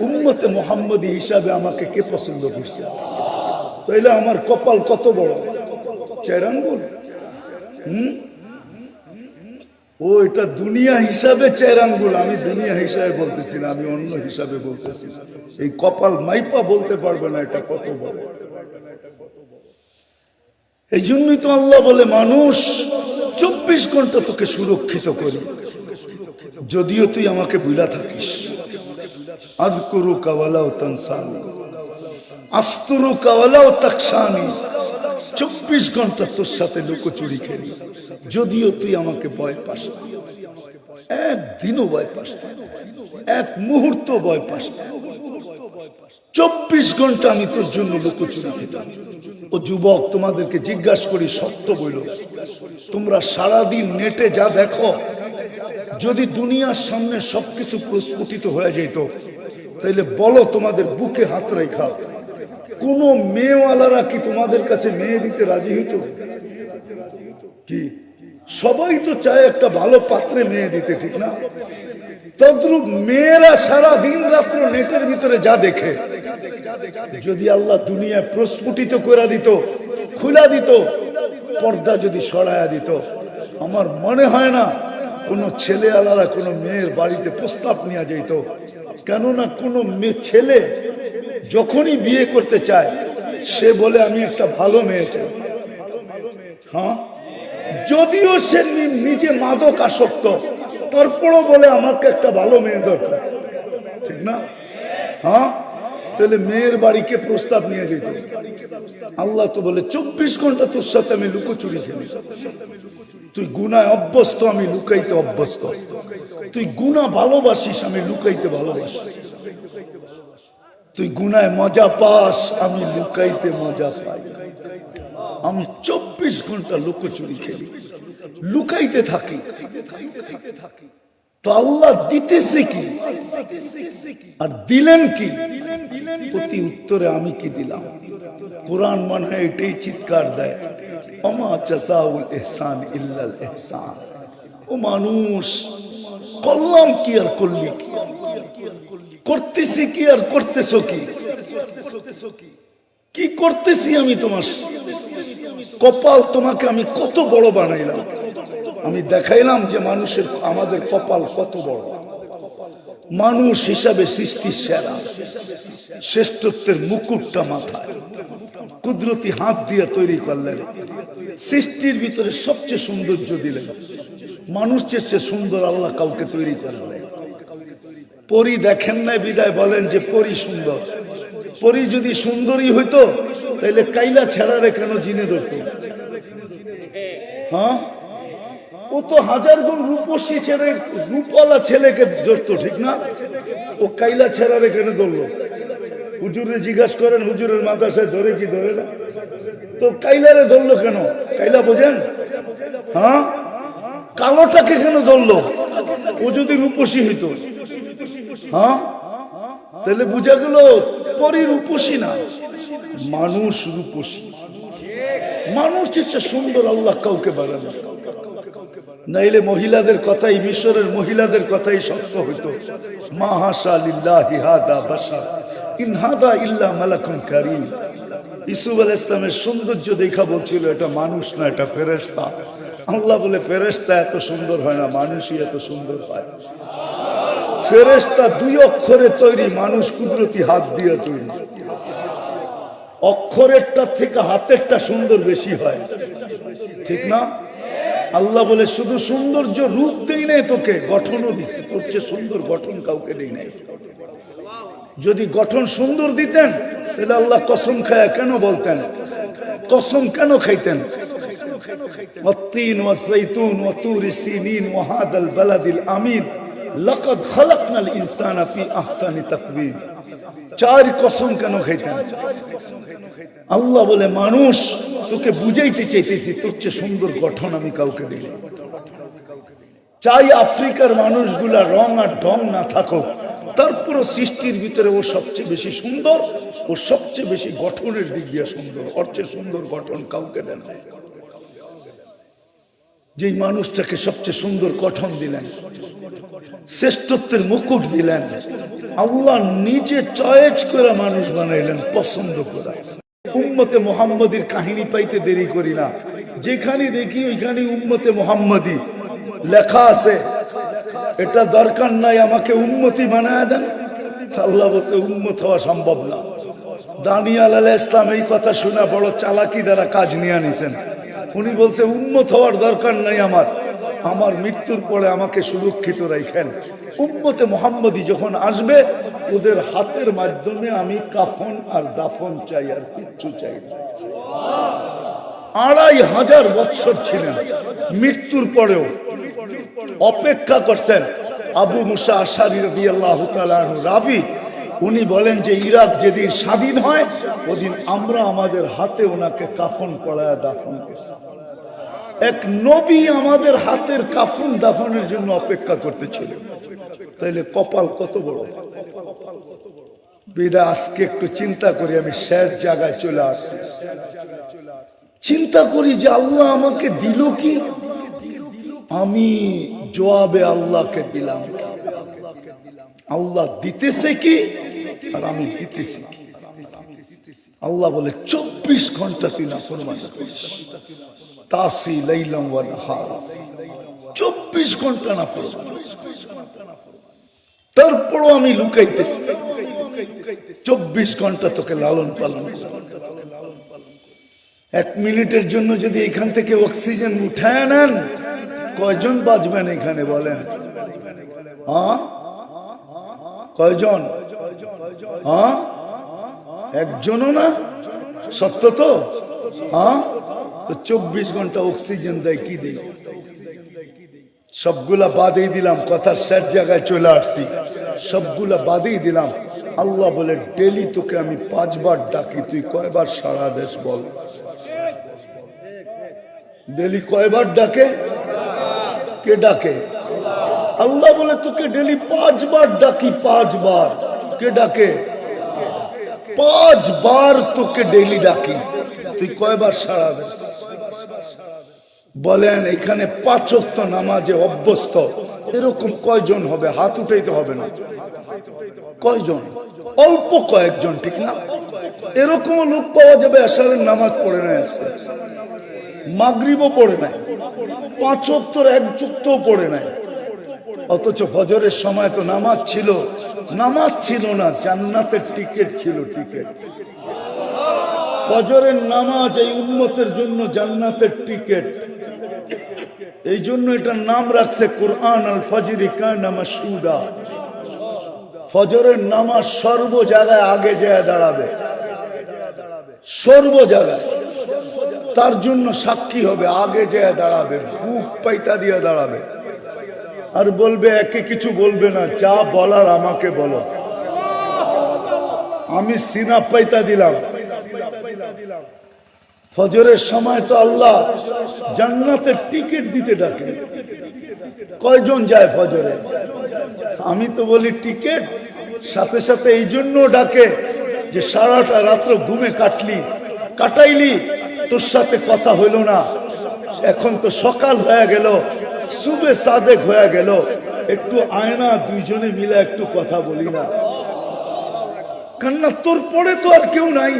উম্মতে মুহাম্মদী হিসাবে আমাকে কে পছন্দ করছে? তাইলে আমার কপাল কত বড়? 4 আঙ্গুল। ও, এটা দুনিয়া হিসাবে 4 আঙ্গুল। আমি দুনিয়া হিসাবে বলতেছি না, আমি অন্য হিসাবে বলতেছি। এই কপাল মাইপা বলতে পারবে না এটা কত বড়। এই জন্যই তো আল্লাহ বলে, মানুষ 24 ঘন্টা তোকে সুরক্ষিত করি, যদিও তুই আমাকে ভুলা থাকিস। আযকুরুকা ওয়ালাউ তানসানি, আস্তুরুকা ওয়ালাউ তাকশানি। 24 ঘন্টা তোর সাথে লুকোচুরি খেলি, যদিও তুই আমাকে ভয় পাস না। একদিনও ভয় পাস না, এক মুহূর্ত ভয় পাস না। 24 ঘন্টা আমি তোর জন্য লুকোচুরি খেতাম। ও যুবক, তোমাদেরকে জিজ্ঞাসা করি, সত্য বইল, তোমরা সারাদিন নেটে যা দেখো, যদি দুনিয়ার সামনে সবকিছু প্রস্ফুটিত হয়ে যেত, তাইলে বলো তোমাদের বুকে হাত রেখা কোন মেয়েওয়ালারা কি তোমাদের কাছে মেয়ে দিতে রাজি হইতো? কি? সবাই তো চায় একটা ভালো পাত্রে মেয়ে দিতে, ঠিক না? তদ্রূপ মেয়েরা সারা দিন রাত্র নেটের ভিতরে যা দেখে, যদি আল্লাহ দুনিয়ায় প্রস্ফুটিত করে দিত, খুলা দিত, পর্দা যদি সরাইয়া দিত, আমার মনে হয় না কোনো ছেলে আলারা কোনো মেয়ের বাড়িতে প্রস্তাব নিয়ে যেত। কেননা কোনো মেয়ে ছেলে যখনই বিয়ে করতে চায়, সে বলে আমি একটা ভালো মেয়ে চাই। হ্যাঁ, যদিও সে নিজে মাদক আসক্ত, তারপরও বলে আমাকে একটা ভালো মেয়ে দরকার, ঠিক না? হ্যাঁ, তাহলে মেয়ের বাড়িকে প্রস্তাব নিয়ে যেত। আল্লাহ তো বলে 24 ঘন্টা তোর সাথে আমি লুকোচুরি খেলি। তুই গুনায় অভ্যস্ত, আমি লুকাইতে অভ্যস্ত। তুই গুনাহ ভালোবাসিস, আমি লুকাইতে ভালোবাসি। তুই গুনায় মজা পাস, আমি লুকাইতে মজা পাই। আমি 24 ঘন্টা লুকোচুরি খেলি, লুকাইতে থাকি। তো আল্লাহ দিতেছে কি আর দিলেন কি? প্রতি উত্তরে আমি কি দিলাম? কোরআন মনে হয় এটাই চিৎকার দেয়, ওমা জাযাউল ইহসান ইল্লাল ইহসান। ও মানুষ, করলাম কি আর করলি কি? করতেছি কি আর করতেছো কি? কি করতেছি আমি তোমার? কপাল তোমাকে আমি কত বড় বানাইলাম, আমি দেখাইলাম যে মানুষের আমাদের কপাল কত বড়। মানুষ হিসাবে সৃষ্টির সেরা, শ্রেষ্ঠত্বের মুকুটটা মাথায় কুদরতি হাত দিয়ে তৈরি করলেন। সৃষ্টির ভিতরে সবচেয়ে সৌন্দর্য দিলেন। মানুষ চেয়ে সুন্দর আল্লাহ কাউকে তৈরি করলেন। পরী দেখেন নাই বিদায় বলেন যে পরী সুন্দর। পরী যদি সুন্দরী হইতো তাহলে কাইলা ছেড়ারে কেন জিনে ধরতো? হ্যাঁ, ও তো হাজার গুণ রূপসী ছেড়ে রূপওয়ালা ছেলেকে ধরতো, ঠিক না? ও কাইলা ছেড়ারে কেন ধরলো? হুজুরে জিজ্ঞাসা করেন, হুজুরের মাদ্রাসায় ধরে কি ধরে না? তো কাইলারে ধরলো কেন? কাইলা বোঝেন? হ্যাঁ, কালোটাকে কেন ধরলো? ও যদি রূপসী হইতো, হ্যাঁ, তাহলে বুঝা গেল পরী রূপসী না, মানুষ রূপসী। মানুষ হচ্ছে সুন্দর, আল্লাহ কাউকে বাড়ানো। নাইলে মহিলাদের কথাই, মিশরের মহিলাদের কথাই সত্য হইতো। মা হাশা লিল্লাহি হাদা বাশার ইন হাদা ইল্লা মালাকুন কারীম। ইউসুফ আলাইহিস সালামের সৌন্দর্য দেখা বলছিল এটা মানুষ না, এটা ফেরেশতা। আল্লাহ বলে ফেরেশতা এত সুন্দর হয় না, মানুষই এত সুন্দর হয়। ফেরেশতা দুই অক্ষরে তৈরি, মানুষ কুদরতি হাত দিয়ে তৈরি। অক্ষরেরটা থেকে হাতেরটা সুন্দর বেশি হয়, ঠিক না? আল্লাহ বলে শুধু সৌন্দর্য রূপ দেই নাই তোকে, গঠনও দিছে। তোর চেয়ে সুন্দর গঠন কাউকে দেই নাই। যদি গঠন সুন্দর দিতেন তাহলে আল্লাহ কসম খায়া কেন বলতেন? কসম কেন খাইতেন? ওয়াত্তিন ওয়াযাইতুন ওয়াতুরি সিনিন ওয়াহাদাল বালাদিল আমিন লাকাদ খালাকনাল ইনসানা ফি আহসানি তাকওয়িম। চার কসম কেন খাইতেন? আল্লাহ বলে মানুষ তোকে বুঝাইতে চাইতেছি তোর চেয়ে সুন্দর গঠন আমি কাউকে দিই। চাই আফ্রিকার মানুষগুলা রং আর ঢং না থাকুক, তারপর সৃষ্টির ভিতরে ও সবচেয়ে বেশি সুন্দর, ও সবচেয়ে বেশি গঠনের দিক দিয়ে সুন্দর। ওর চেয়ে সুন্দর গঠন কাউকে দেন নাই। যেই মানুষটাকে সবচেয়ে সুন্দর গঠন দিলেন, শ্রেষ্ঠত্বের মুকুট দিলেন, আল্লাহ নিজে চয়েস করে মানুষ বানাইলেন, পছন্দ করে। উম্মতে মুহাম্মদীর কাহিনী পাইতে দেরি করি না। যেখানে দেখি ওইখানে উম্মতে মুহাম্মদী লেখা আছে। এটা দরকার নাই আমাকে উম্মতি বানায় দেন। আল্লাহ বলছে উম্মত হওয়া সম্ভব না। দানিয়াল আলাইহিস সালাম এই কথা শুনে বড় চালাকি দ্বারা কাজ নিয়ে নিছেন। উনি বলছে উম্মত হওয়ার দরকার নাই আমার, আমার মৃত্যুর পরে আমাকে সুরক্ষিত রাখেন। উম্মতে মুহাম্মদী যখন আসবে ওদের হাতের মাধ্যমে আমি কাফন আর দাফন চাই, আর কিচ্ছু চাই না। 2500 বছর ছিলেন, মৃত্যুর পরেও অপেক্ষা করছেন। আবু মুসা আশআরী রাদিয়াল্লাহু তাআলা আনহু রাবী, উনি বলেন যে ইরাক যেদিন স্বাধীন হয় ওদিন আমরা আমাদের হাতে ওনাকে কাফন পরায়া দাফন করছি। এক নবী আমাদের হাতের কাফন দাফনের জন্য অপেক্ষা করতেছিল। তাইলে কপাল কত বড়! বিদায় আজকে একটু চিন্তা করি, আমি শেষ জায়গায় চলে আসছি। চিন্তা করি যে আল্লাহ আমাকে দিল কি, আমি জবাবে আল্লাহকে দিলাম। আল্লাহ দিতেছে কি আর আমি দিতেছি কি? আল্লাহ বলে 24 ঘন্টা তুই নাফরমানি করিস, তাসি লাইলাম ওয়া নাহার, 24 ঘন্টা নাফরমানি। তারপরও আমি লুকাইতেছি, 24 ঘন্টা তোকে লালন পালন। 1 মিনিটের জন্য যদি এখান থেকে অক্সিজেন উঠায় নেন, কয়জন বাঁচবেন এখানে বলেন? হ্যাঁ, কয়জন? হ্যাঁ, একজনও না। সত্য তো? হ্যাঁ, তো 24 ঘন্টা অক্সিজেন দেয় কি দেয়? সবগুলা বাদেই দিলাম, কথার শেষ জায়গায় চলে আসছি। সবগুলা বাদেই দিলাম। আল্লাহ বলে ডেলি তোকে আমি 5 বার ডাকি, তুই কয়বার সারা দেশ বল? ডেলি কয়বার ডাকে? কে ডাকে? আল্লাহ বলে তোকে ডেলি 5 বার ডাকি, 5 বার। কে ডাকে? 5 বার তোকে ডেলি ডাকি, তুই কয়বার সারা দেশ? বলেন এখানে 5 ওয়াক্ত নামাজে অভ্যস্ত এরকম কয়জন হবে? হাত উঠাইতে হবে না। কয়জন? অল্প কয়েকজন, ঠিক না? এরকম লোক পাওয়া যাবে এশারের নামাজ পড়ে নাই, আজকে মাগরিবও পড়ে নাই, 5 ওয়াক্তের এক যুক্তও পড়ে নাই, অথচ ফজরের সময় তো নামাজ ছিল। নামাজ ছিল না, জান্নাতের টিকিট ছিল, টিকিট। ফজরের নামাজ এই উম্মতের জন্য জান্নাতের টিকিট। এই জন্য এটার নাম রাখছে কুরআন আল ফজরি কানা মাশহুদা। ফজরের নামাজ সর্ব জায়গায় আগে যায় দাঁড়াবে, সর্ব জায়গায় তার জন্য সাক্ষী হবে, আগে যায় দাঁড়াবে, বুক পাইতা দিয়ে দাঁড়াবে, আর বলবে, একে কিছু বলবে না, যা বলার আমাকে বলো, আমি সিনা পাইতা দিলাম। ফজরের সময় তো আল্লাহ জান্নাতের টিকিট দিতে ডাকে। কয়জন যায় ফজরে? আমি তো বলি টিকিট, সাথে সাথে এই জন্য ডাকে যে সারাটা রাত্র ঘুমে কাটাইলি, তোর সাথে কথা হইল না, এখন তো সকাল হয়ে গেল, সুবে সাদেক হয়ে গেল, একটু আয়না দুইজনে মিলে একটু কথা বলি না। কেননা তোর পরে তো আর কেউ নাই,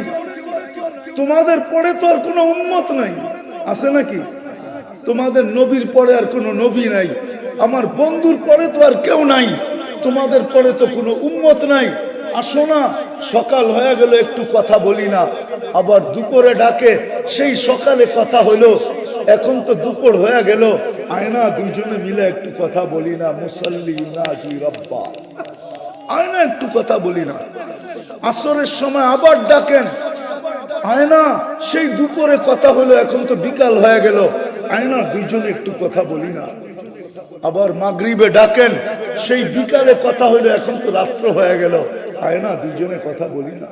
তোমাদের পরে তো আর কোনো উম্মত নাই, আছে নাকি? তোমাদের নবীর পরে আর কোনো নবী নাই, আমার বন্ধুর পরে তো আর কেউ নাই, তোমাদের পরে তো কোনো উম্মত নাই। আসো না, সকাল হয়ে গেল, একটু কথা বলি না। আবার দুপুরে ডাকে, সেই সকালে কথা হইলো, এখন তো দুপুর হয়ে গেল, আয়না দুইজনে মিলে একটু কথা বলি না। মুসাল্লি ইউনাজি রাব্বা, আয়না একটু কথা বলি না। আসরের সময় আবার ডাকেন, আয়না সেই দুপুরে কথা হলো, এখন তো বিকাল হয়ে গেল, আয়না দুইজনে একটু কথা বলি না। আবার মাগরিবে ডাকেন, সেই বিকালে কথা হলো, এখন তো রাত্র হয়ে গেল, আয়না দুইজনে কথা বলি না।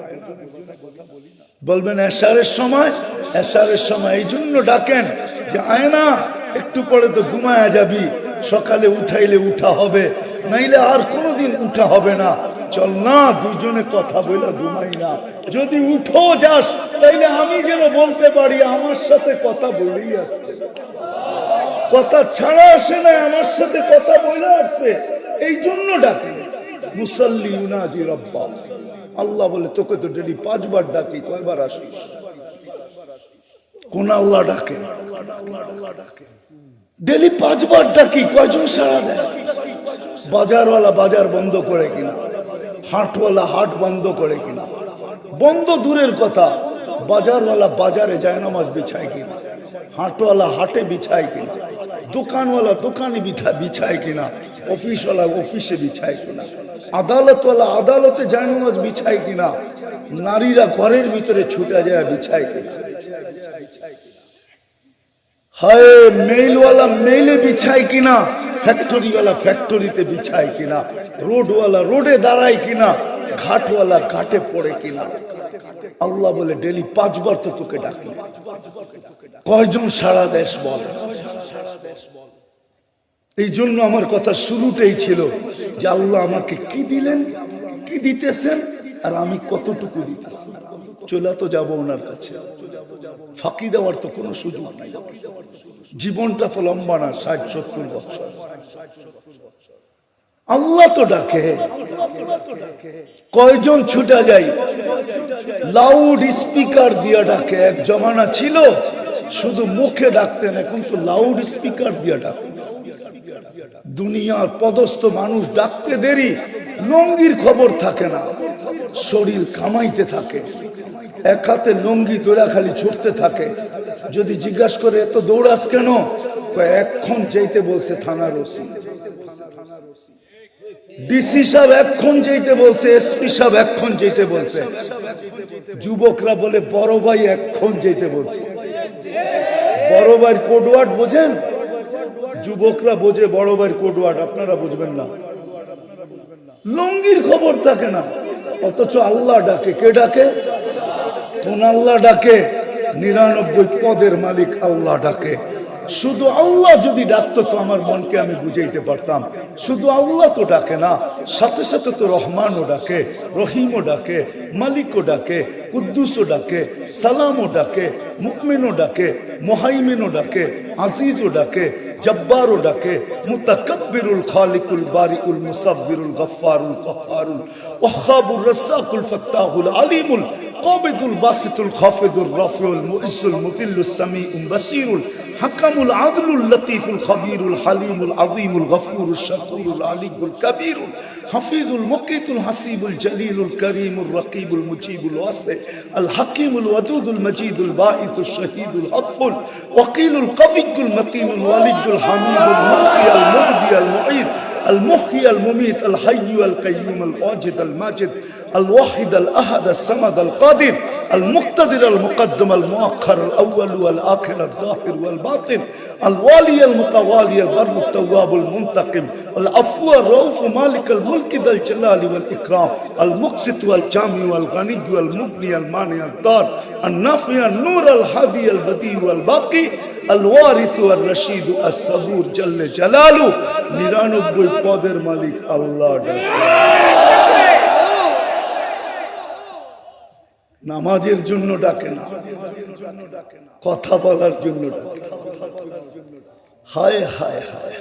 বলবেন এশারের সময়, এশারের সময় এই জন্য ডাকেন যে আয়না একটু পরে তো ঘুমায়া যাবি, সকালে উঠাইলে উঠা হবে, নাইলে আর কোনোদিন উঠা হবে না, চল না দুজনে কথা বলে ঘুমাই না। যদি উঠো যাস, তাইলে আমি যেন বলতে পারি আমার সাথে কথা বলেই আসছে, কথা ছাড়া আসে না, আমার সাথে কথা বলে আসছে, এই জন্য ডাকি। মুসাল্লি ইউনাজি রাব্বা, আল্লাহ বলে তোকে তো ডেলি 5 বার ডাকি, কয়বার আসিস? কোন আল্লাহ ডাকে? ডেলি 5 বার ডাকি, কয়জন সাড়া দেয়? বাজারওয়ালা বাজার বন্ধ করে কিনা, হাটওয়ালা হাট বন্ধ করে কিনা, বন্ধ দূরের কথা, বাজারওয়ালা বাজারে যায় নামাজ বিছায় কিনা, হাটওয়ালা হাটে বিছায় কিনা, দোকানওয়ালা দোকানে বিছায় কিনা, অফিসওয়ালা অফিসে বিছায় কিনা, আদালতওয়ালা আদালতে যায় নামাজ বিছায় কিনা, নারীরা ঘরের ভিতরে ছুটে যায় বিছায় কিনা, হায় মেইলওয়ালা মেইলে বিছায় কিনা, ফ্যাক্টরিওয়ালা ফ্যাক্টরিতে বিছায় কিনা, রোডওয়ালা রোডে দাঁড়ায় কিনা, ঘাটওয়ালা ঘাটে পড়ে কিনা। আল্লাহ বলে ডেলি 5 বার তো তোকে ডাকি, কয়জন সারা দেশ বল? এই জন্য আমার কথা শুরুতেই ছিল যে আল্লাহ আমাকে কি দিলেন, কি দিতেছেন, আর আমি কতটুকু দিতেছি। চলে তো যাবো ওনার কাছে, ফাঁকি দেওয়ার তো কোনো সুযোগ নাই। জীবনটা তো লম্বা না, 60-70 বছর। আল্লাহ তো ডাকে, কয়জন ছুটা যাই, লাউড স্পিকার দিয়ে ডাকে। এক জমানা ছিল শুধু মুখে ডাকতেন, এখন তো লাউড স্পিকার দিয়ে ডাকে। দুনিয়ার পদস্থ মানুষ ডাকতে দেরি, লঙ্গির খবর থাকে না, শরীর কামাইতে থাকে, এক হাতে লঙ্গি তোরা খালি ছুটতে থাকে। যদি জিজ্ঞাসা করে এত দৌড়াস কেন, এক্ষণ যেতে বলছে থানার ওসি, ডিসি সাহেব এক্ষণ যেতে বলছে, এসপি সাহেব এক্ষণ যেতে বলছে। যুবকরা বলে বড় ভাই এক্ষণ যেতে বলছে। বড় ভাইয়ের কোডওয়ার্ড বোঝেন? যুবকরা বোঝে বড় ভাইয়ের কোডওয়ার্ড, আপনারা বুঝবেন না। লঙ্গির খবর থাকে না, অথচ আল্লাহ ডাকে। কে ডাকে? কোন আল্লাহ ডাকে? 99 পদের মালিক আল্লাহ ডাকে। শুধু আল্লাহ যদি ডাকতো তো আমার মনকে আমি বুঝাইতে পারতাম। শুধু আল্লাহ তো ডাকে না, সাথে সাথে তো রহমানও ডাকে, রহিমও ডাকে, মালিকও ডাকে, কুদ্দুসও ডাকে, সালামও ডাকে, মুকমিনও ডাকে, মুহাইমিনও ডাকে, আজিজও ডাকে, জব্বারও ডাকে, মুতাকাব্বিরুল খালিকুল বারিউল মুসাব্বিরুল গফফারুল কহ্হারুল ওয়াহ্হাবুর রাজ্জাকুল ফাত্তাহুল আলিমুল কাবিদুল বাসিতুল খাফিদুর রাফিউল মুইজ্জুল মুতিল্লুস সামিউল বাসীরুল হাকামুল আদলুল লতীফুল খবীরুল হালিমুল আযীমুল গফুরুশ শাকুরুল আলিয়ুল কবীরুল হাফিজুল মুকিতুল হাসিবুল জলিলুল করিমুর রকিবুল মুজিবুল ওয়াসি আল হাকিমুল ওয়াদুদুল মজিদুল বাঈসুশ শহীদুল হকুল ওয়াকিলুল কবিয়ুল মতিনুল ওয়ালিদুল হামিদুল মুহসি আল মুবদি আল মুঈদ المحيي المميت الحي القيوم الواجد الماجد الواحد الأحد الصمد القادر المقتدر المقدم المؤخر الأول والآخر الظاهر والباطن الوالي المتوالي البر التواب المنتقم العفو الرؤوف مالك الملك ذا الجلال والإكرام المقسط والجامع والغني والمغني المانع الضار النافع النور الهادي البديع والباقي الوارث والرشيد الصبور جل جلاله নিরানব্বই পদের মালিক আল্লাহ। নামাজের জন্য ডাকে না, কথা বলার জন্য ডাকে। হায় হায় হায়,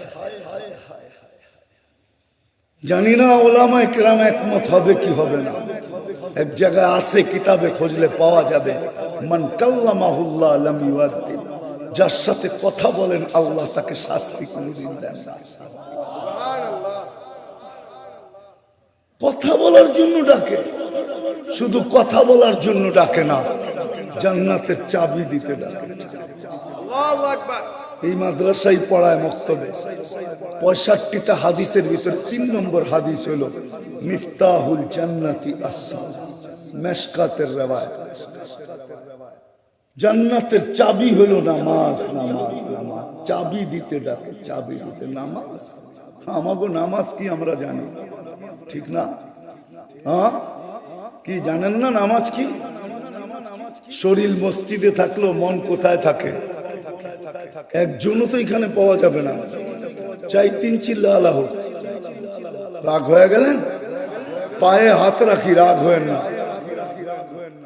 জানি না ওলামায়ে কেরাম একমত হবে কি হবে না। এক জায়গায় আছে, কিতাবে খুঁজলে পাওয়া যাবে, মান কাল্লামাহুল্লাহ লাম ইউআদ্দিব, যার সাথে কথা বলেন আল্লাহ তাকে শাস্তি কোনদিন দেন না। কথা বলার জন্য ডাকে, শুধু কথা বলার জন্য ডাকে না, জান্নাতের চাবি দিতে ডাকে। আল্লাহু আকবার। এই মাদ্রাসায় পড়ায় মক্তবে 65টা হাদিসের ভিতর 3 নম্বর হাদিস হলো মিফতাহুল জান্নাতি আস-সালাত, মিশকাতের রওয়ায়াত। জান্নাতের চাবি হলো নামাজ, নামাজ, নামাজ। চাবি দিতে ডাকে, চাবি দিতে। নামাজ, আমাগো নামাজ কি আমরা জানি, ঠিক না? হ্যাঁ, কি জানেন না নামাজ কি? শরীর মসজিদে থাকলো মন কোথায় থাকে? একজনও তো এখানে পাওয়া যাবে না। চাই 3 চিল্লা আল্লাহ। রাগ হয়ে গেলেন? পায়ে হাত রাখি, রাগ হয় না।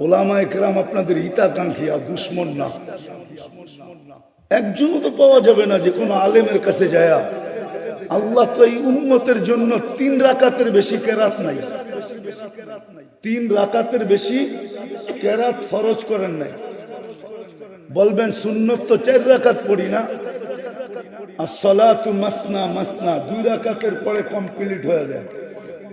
ওলামায়ে কেরাম আপনাদের হিতাকাঙ্ক্ষী, আর দুশ্মন না। একজনও তো পাওয়া যাবে না যে কোনো আলেমের কাছে যায়। আল্লাহ তো এই উম্মতের জন্য 3 রাকাতের বেশি কেরাত নাই, 3 রাকাতের বেশি কেরাত ফরজ করেন নাই। বলবেন সুন্নত তো 4 রাকাত পড়ি না। আসসালাতু মাসনা মাসনা, 2 রাকাতের পরে কমপ্লিট হয়ে যায়।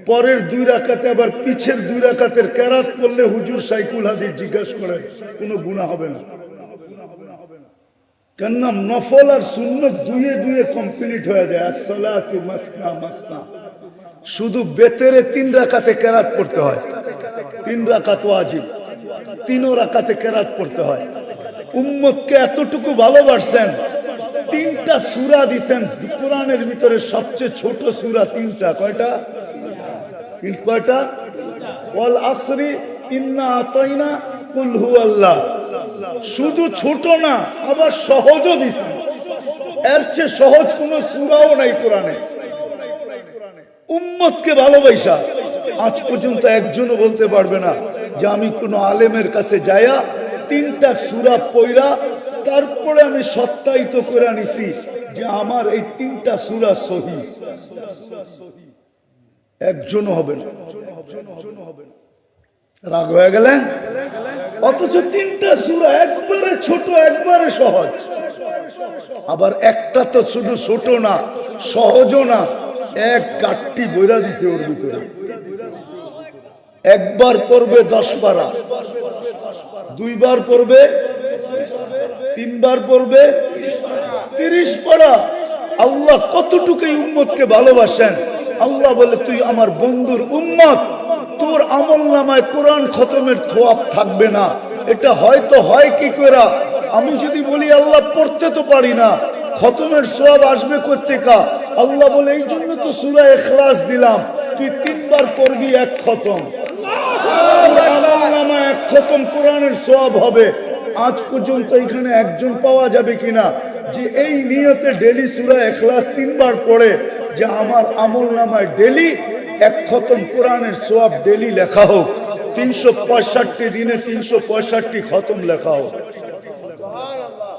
পরের 2 রাকাতে আবার পিছের 2 রাকাতের কেরাত পড়লে হুজুর সাইকুল হাদিস জিজ্ঞাসা করে, কোনো গুনাহ হবে না। কেননা নফল আর সুন্নত 2 কমপ্লিট হয়ে যায়। আসসালাতু মাসনা মাসনা। শুধু বেতেরে 3 রাকাতে কেরাত পড়তে হয়, 3 রাকাত ওয়াজিব, 3 রাকাতে কেরাত পড়তে হয়। উম্মতকে এতটুকু ভালোবাসছেন, 3টা সূরা দিবেন কোরআনের ভিতরে। সবচেয়ে ছোট সূরা 3টা। কয়টা? কয়টা? ওয়াল আসরি ইন্না আতাইনা কুল হুয়াল্লাহ। শুধু ছোট না, আবার সহজও দিছেন। এর চেয়ে সহজ কোন সূরাও নাই কোরআনে। উম্মতকে ভালোবাসা আজ পর্যন্ত একজনও বলতে পারবে না যে আমি কোন আলেমের কাছে যায়া 3টা সূরা পড়া তারপরে আমি সত্যায়িত করে নিছি যে আমার এই 3টা সূরা সহিহ। একজনও হবে না। রাগ হয়ে গেলেন? অথচ 3টা সূরা একবারে ছোট, একবারে সহজ। আবার একটা তো শুধু ছোট না, সহজও না, এক গাট্টি বইরা দিছে ওর ভিতরে। একবার পড়বে 10 পারা, 2 বার পড়বে 3 বার পড়বে 30 পারা। আল্লাহ কতটুকু এই উম্মতকে ভালোবাসেন। আল্লাহ বলে, তুই আমার বন্ধুর উম্মত, তোর আমলনামায় কোরআন খতমের থোয়াব থাকবে না। এটা হয়তো হয় কি করে? আমি যদি বলি আল্লাহ পড়তে তো পারি না, খতমের সওয়াব আসবে কোত্থেকে? আল্লাহ বলে, এই জন্য তো সূরা ইখলাস দিলাম, তুই 3 বার পড়বি 1 খতম। আমলনামায় 1 খতম কোরআনের সওয়াব হবে। আজ পর্যন্ত এখানে একজন পাওয়া যাবে কিনা যে এই নিয়তে ডেলি সূরা ইখলাস 3 বার পড়ে যে আমার আমলনামায় ডেলি 1 খতম কোরআনের সওয়াব ডেলি লেখা হোক, 365 দিনে 365 খতম লেখা হোক।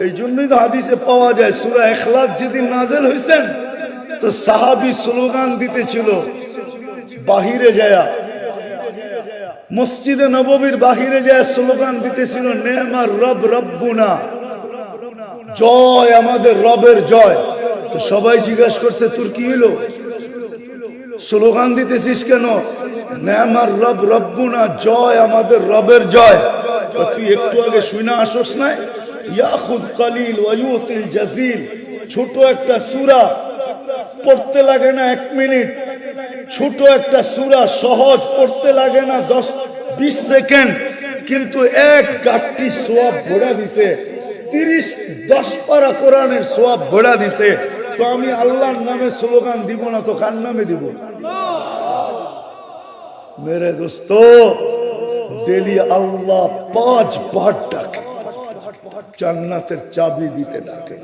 এই জন্যই তো হাদিসে পাওয়া যায় সূরা ইখলাস যেদিন নাযিল হয়েছেন তো সাহাবী স্লোগান দিতেছিল বাহিরে যায়, মসজিদে নববীর বাহিরে যায় স্লোগান দিতেছিল নেমার রব রব্বুনা, জয় আমাদের রবের জয়। তো সবাই জিজ্ঞাসা করছে তোর কি হলো, স্লোগান দিতেছিস কেন? নেমার রব রব্বুনা, জয় আমাদের রবের জয়। তুই একটু আগে শুনে আসোস নাই ইয়াখুদ কলিল ওয়া ইউতিল জাজিল, ছোট একটা সূরা পড়তে লাগে না 1 মিনিট, ছোট একটা সূরা সহজ পড়তে লাগে না 10-20 সেকেন্ড, কিন্তু এক গাঁটটি সওয়াব ভরা দিছে, 10 পারা কোরআনের সওয়াব ভরা দিছে। তো আমি আল্লাহর নামে স্লোগান দিব না তো কার নামে দিব? মেরে দোস্তো, ডেলি আল্লাহ 5 বার ডাকে, জান্নাতের চাবি দিতে ডাকে,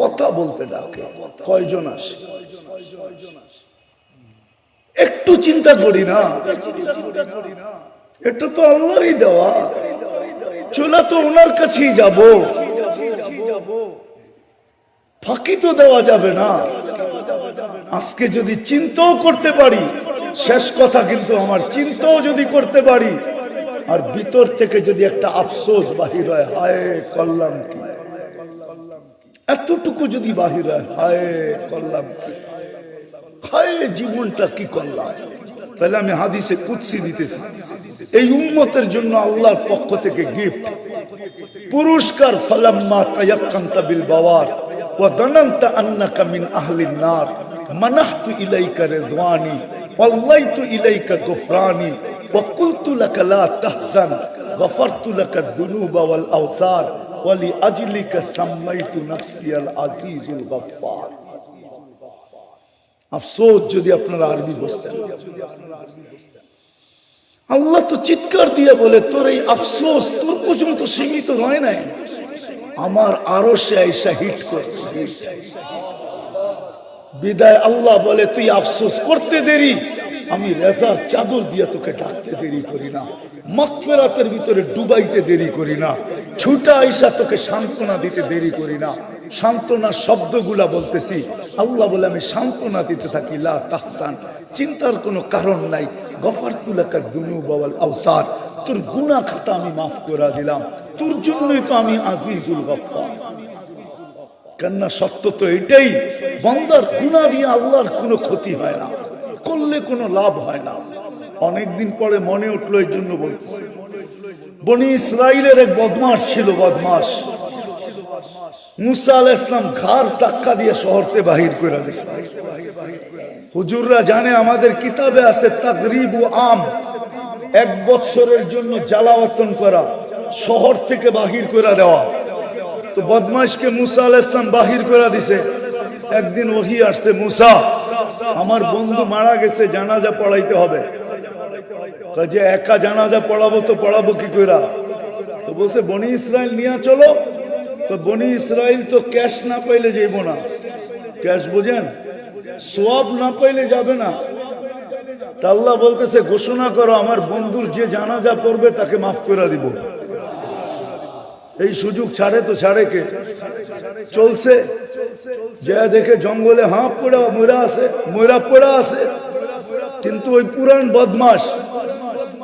কথা বলতে ডাকে। কয়জন আসে একটু চিন্তা করি না? এটা তো আল্লাহরই দেওয়া, চলে তো ওনার কাছেই যাব, ফাঁকি তো দেওয়া যাবে না। আজকে যদি চিন্তাও করতে পারি, শেষ কথা কিন্তু আমার চিন্তাও যদি করতে পারি আর ভিতর থেকে যদি একটা আফসোস বাহির হয়, হায় করলাম কি, এতটুকু যদি বাহির হয়, হায় করলাম কি, হায় জীবনটা কি করলাম, তাহলে আমি হাদিসে কুদসি দিতেছি। এই উম্মতের জন্য আল্লাহর পক্ষ থেকে গিফট, পুরস্কার। ফালাম্মা তায়াক্কানতা বিল বাওয়ার ওয়া যানানতা আন্নাকা মিন আহলিন নার মানাহতু ইলাইকা রিদওয়ানি ওয়াল্লাইতু ইলাইকা গুফরানি ওয়া কুলতু লাকা লা তাহজান গফারতু লাকা যুনুবা ওয়াল আওসার ওয়া লিআজলিকা সাম্মাইতু নাফসিয়াল আজিজুল গফফার। আফসোস যদি আপনারা আরবি বুঝতেন। আল্লাহ তো চিৎকার দিয়ে বলে তোর এই আফসোস তোর পর্যন্ত সীমিত নয় নাই, আমার আরো সে আইসা হিট করছে। বিদায় আল্লাহ বলে তুই আফসোস করতে দেরি, আমি রেজার চাদর দিয়ে তোকে ডাকতে দেরি করি না, মাগফিরাতের ভিতরে ডুবাইতে দেরি করি না, ছুটা আইসা তোকে সান্ত্বনা দিতে দেরি করি না। সান্ত্বনার শব্দগুলা বলতেছি, আল্লাহ বলে আমি সান্ত্বনা দিতে থাকি, লা তাহসান, চিন্তার কোনো কারণ নাই, গফারতু লাকা যুনুবা ওয়াল আওসার, তোর গুনাহ খাতা আমি মাফ করে দিলাম, তোর জন্যই তো আমি আজিজুল গফফার। কেননা সত্য তো এটাই, বান্দার গুনাহ দিয়ে আল্লাহর কোনো ক্ষতি হয় না, করলে কোনো লাভ হয় না। অনেকদিন পরে মনে উঠলো, এই জন্য বলতেছি। বনি ইসরাইলের এক বদমাস ছিল, বদমাস মুসা আলাইহিস সালাম ঘাড় ধাক্কা দিয়ে শহরতে বাহির করে দিয়েছে। হুজুররা জানে, আমাদের কিতাবে আছে তাগরিবু আম, 1 বছরের জন্য জ্বালাওয়াতন করা, শহর থেকে বাহির করে দেওয়া। তো বদমাশকে মুসা আলাইহিস সালাম বাহির করে দিছে। একদিন ওহী আসছে, মুসা আমার বন্ধু মারা গেছে, জানাজা পড়াইতে হবে। যে একা জানাজা পড়াবো তো পড়াবো কি কইরা? তো বলছে বনি ইসরাইল নিয়ে চলো। তো বনি ইসরাইল তো ক্যাশ না পাইলে যাইব না, ক্যাশ বোঝেন, সওয়াব না পাইলে যাবে না। তা আল্লাহ বলতেছে ঘোষণা করো আমার বন্ধুর যে জানাজা পড়বে তাকে মাফ করে দিব। এই সুযোগ ছাড়ে তো ছাড়ে কে? চলছে যে দেখে জঙ্গলে হাঁপ পড়া ময়রা আছে, ময়রা পড়া আছে। কিন্তু ওই পুরান বদমাস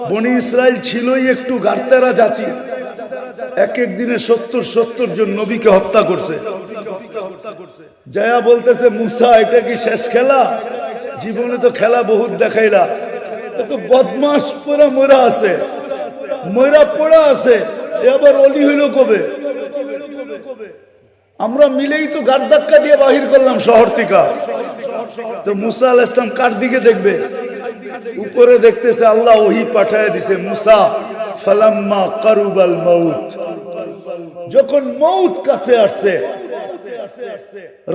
বনি ইসরাইল ছিলই একটু গার্তেরা জাতি, এক এক দিনে 70 জন নবীকে হত্যা করছে। জায়া বলতেছে মুসা এটা কি শেষ খেলা? জীবনে তো খেলা বহুত দেখাইলা, তো বদমাস পড়া ময়রা আছে, ময়রা পড়া আছে, এবার অলি হইল কবে? আমরা মিলেই তো গাড় ধাক্কা দিয়ে বাহির করলাম শহর থেকে। তো মুসা আলাইহিস সালাম কার দিকে দেখবে? উপরে দেখতেছে, আল্লাহ ওহী পাঠায় দিছে, মুসা ফালাম্মা কারুবাল মাউত, যখন মউত কাছে আসছে,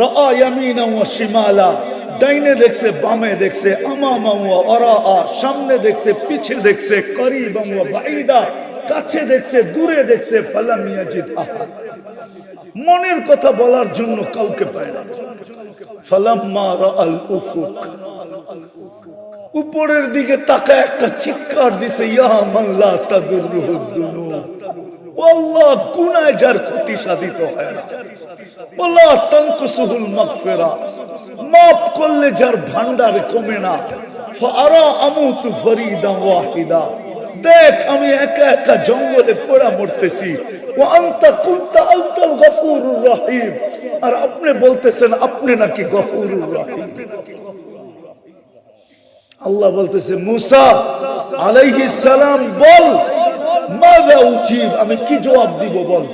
রাআ ইয়ামিনা ওয়া শিমালা, ডাইনে দেখছে বামে দেখছে, আমামা ওয়া ওয়ারাআ, সামনে দেখছে পিছে দেখছে, করিবাম ওয়া বাঈদা, কাছে দেখছে দূরে দেখছে, ফালাম ইয়াজিদ আহাদ, মনের কথা বলার জন্য কাউকে পায় না। ফালাম্মা রাআল উফুক, উপরের দিকে তাকায় একটা চিৎকার দিছে, ইয়া মান লা তাদুররুহু দুনুব, আল্লাহ গুনায় যার ক্ষতি সাধিত হয় না, আল্লাহ তানকুসুহুল মাগফিরা, মাফ করলে যার ভান্ডার কমে না। ফাআরা আমুতু ফরিদান ওয়াহিদা, দেখ আমি একা একা জঙ্গলে পড়া মরতেছি, ওয়া আনতা কুনতা আনতাল গফুরুর রহিম, আর আপনি বলতেছেন আপনি নাকি গফুরুর রহিম। আল্লাহ বলতেছে মুসা আলাইহিস সালাম বল, মাযা উজিব, আমি কি জবাব দিব বল,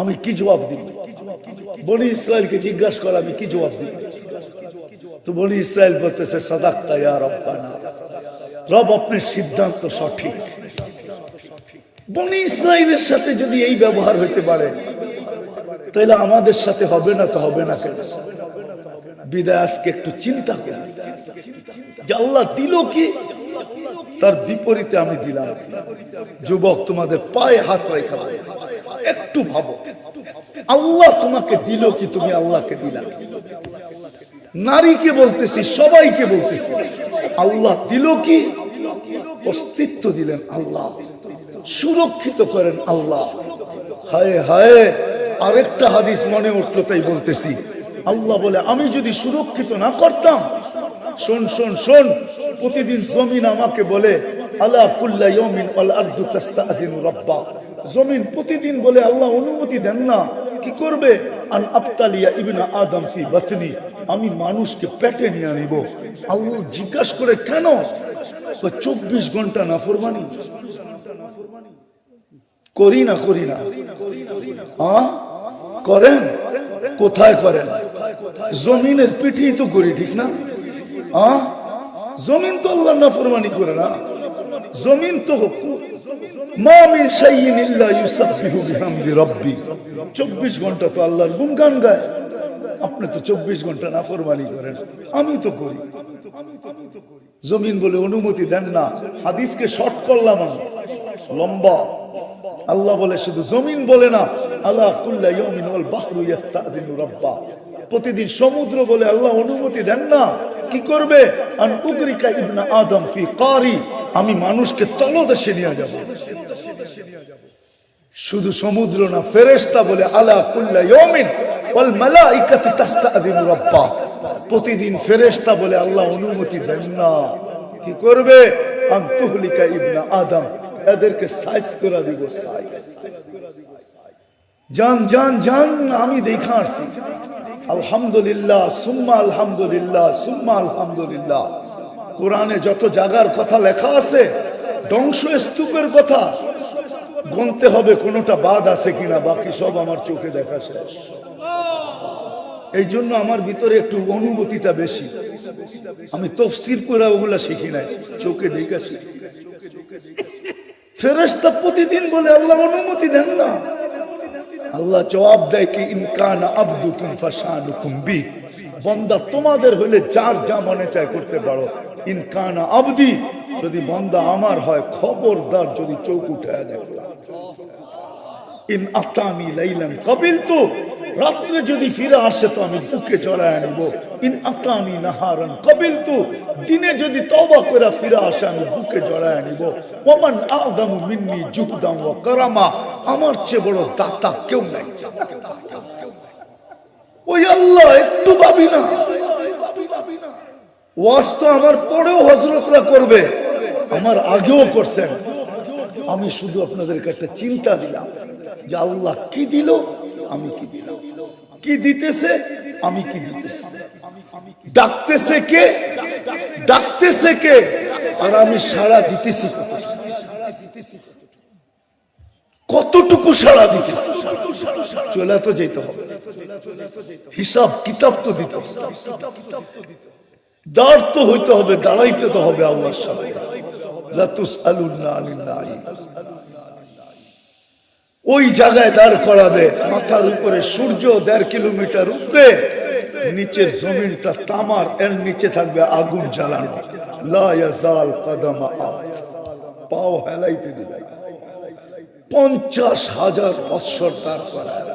আমি কি জবাব দিব? বনি ইসরাইলকে জিজ্ঞাসা কর আমি কি জবাব দিব। তো বনি ইসরাইল বলতেছে সাদাক্তা ইয়া রাব্বানা, রব আপনার সিদ্ধান্ত সঠিক। বনি ইসরাইলের সাথে যদি এই ব্যবহার হইতে পারে তাহলে আমাদের সাথে হবে না তো হবে না কেন? বিদায় আজকে একটু চিন্তা করি যে আল্লাহ দিল কি, তার বিপরীতে আমি দিলাম। যুবক তোমাদের পায়ে হাত রেখা একটু ভাবো, আল্লাহ তোমাকে দিল কি, তুমি আল্লাহকে দিলা? নারীকে বলতেছি, সবাইকে বলতেছি, আল্লাহ দিল কি? অস্তিত্ব দিলেন আল্লাহ, সুরক্ষিত করেন আল্লাহ। হায় হায়, আরেকটা হাদিস মনে উঠলো তাই বলতেছি। আল্লাহ বলে আমি যদি সুরক্ষিত না করতাম, শোন শোন শোন, প্রতিদিন জমিন আমাকে বলে আলা কুল্লা ইয়াউমিন ওয়াল আরদু তাস্তাআযিনু রাব্বা, জমিন প্রতিদিন বলে আল্লাহ অনুমতি দেন না, কি করবে? আন আবতালিয়া ইবনা আদম ফি বাতনি, আমি মানুষকে পেটে নিয়ে আনিব। আল্লাহ জিজ্ঞাসা করে কেন? 24 ঘন্টা নাফরমানি করি না করি না? করেন, কোথায় করেন? জমিনের পিঠেই তো করি, ঠিক না? জমিন তো আল্লাহ নাফরমানি করে না। জমিন তো মা মিন শাইইন ইল্লা ইউসাব্বিহু বিহামদি রাব্বি, 24 ঘন্টা তো আল্লাহর গুণগান গায়। আপনি তো 24 ঘন্টা নাফরমানি করেন, আমি তো করি। জমিন বলে অনুমতি দেন না। হাদিসকে শর্ট করলাম আমি, লম্বা। আল্লাহ বলে শুধু জমিন বলে না, আলা কুল্লা ইয়াউমিন ওয়াল বাহরু ইস্তাযিনু রাব্বা, প্রতিদিন সমুদ্র বলে আল্লাহ অনুমতি দেন না, কি করবে? আন উগরিকা ইবনা আদম ফি কারি, আমি মানুষকে তলদেশে নিয়ে যাব। শুধু সমুদ্র না, ফেরেশতা বলে আলা কুল্লা ইয়াউমিন ওয়াল মালাইকাতু তাস্তাযিনু রাব্বা, প্রতিদিন ফেরেশতা বলে আল্লাহ অনুমতি দেন না, কি করবে? আন তুহলিকা ইবনা আদম, এদেরকে সাইজ করে দিব। জান জান জান, আমি দেখা আসছি। আলহামদুলিল্লাহ সুম্মা আলহামদুলিল্লাহ সুম্মা আলহামদুলিল্লাহ। কোরআনে যত জায়গার কথা লেখা আছে, ধ্বংস স্তূপের কথা গুনতে হবে কোনটা বাদ আছে কিনা, বাকি সব আমার চোখে দেখা শেষ। এই জন্য আমার ভিতরে একটু অনুভূতিটা বেশি। আমি তাফসীর পড়া ওগুলা শিখি নাই, চোখে দেখা শিখছি। ফেরেশতা প্রতিদিন বলে আল্লাহ অনুমতি দেন না। আল্লাহ জবাব দেয় কি ইনকান আবদুকুম ফাশানুকুম বি, বান্দা তোমাদের হলে যার যা মনে চায় করতে পারো। ইনকান আবদি, যদি বান্দা আমার হয় খবরদার যদি চোখ উঠায় দেখলাম। ইন আতানি লাইলান কাবিলতু, রাত্রে যদি ফিরে আসে তো আমি বুকে জড়ায় আনিব। ইন আতানি নাহারান কাবিলতু, দিনে যদি তওবা করে ফিরে আসে আমি বুকে জড়ায় আনিব। ওমান আযমু মিন্নি জুহদান ওয়া কারামা, আমার চেয়ে বড় দাতা কেউ নাই। ওই আল্লাহ একটু ভাবি না, ওয়াজ তো আমার পরেও হযরতরা করবে, আমার আগেও করছেন। আমি শুধু আপনাদেরকে একটা চিন্তা দিলাম যে আল্লাহ কি দিল, আমি কি দিলাম, কি দিতেছে, আমি কি দিতেছি, ডাকতেছে কে, ডাকতেছে কে, আর আমি সাড়া দিতেছি কতটুকু সাড়া দিতেছি। চলে তো যেতে হবে, হিসাব কিতাব তো দিতে হবে, দাঁড় তো হইতে হবে, দাঁড়াইতে তো হবে আল্লাহর সামনে। লা তুসআলুনা আনিন নাঈম, ওই জায়গায় দাঁড় করাবে, মাথার উপরে সূর্য 1.5 কিলোমিটার উপরে, নিচের জমিনটা তামার, এর নিচে থাকবে আগুন জ্বালানো। লা ইয়াজাল কদমা আবদ, পাও হেলাইতে দিবে। 50,000 বছর দাঁড় করায়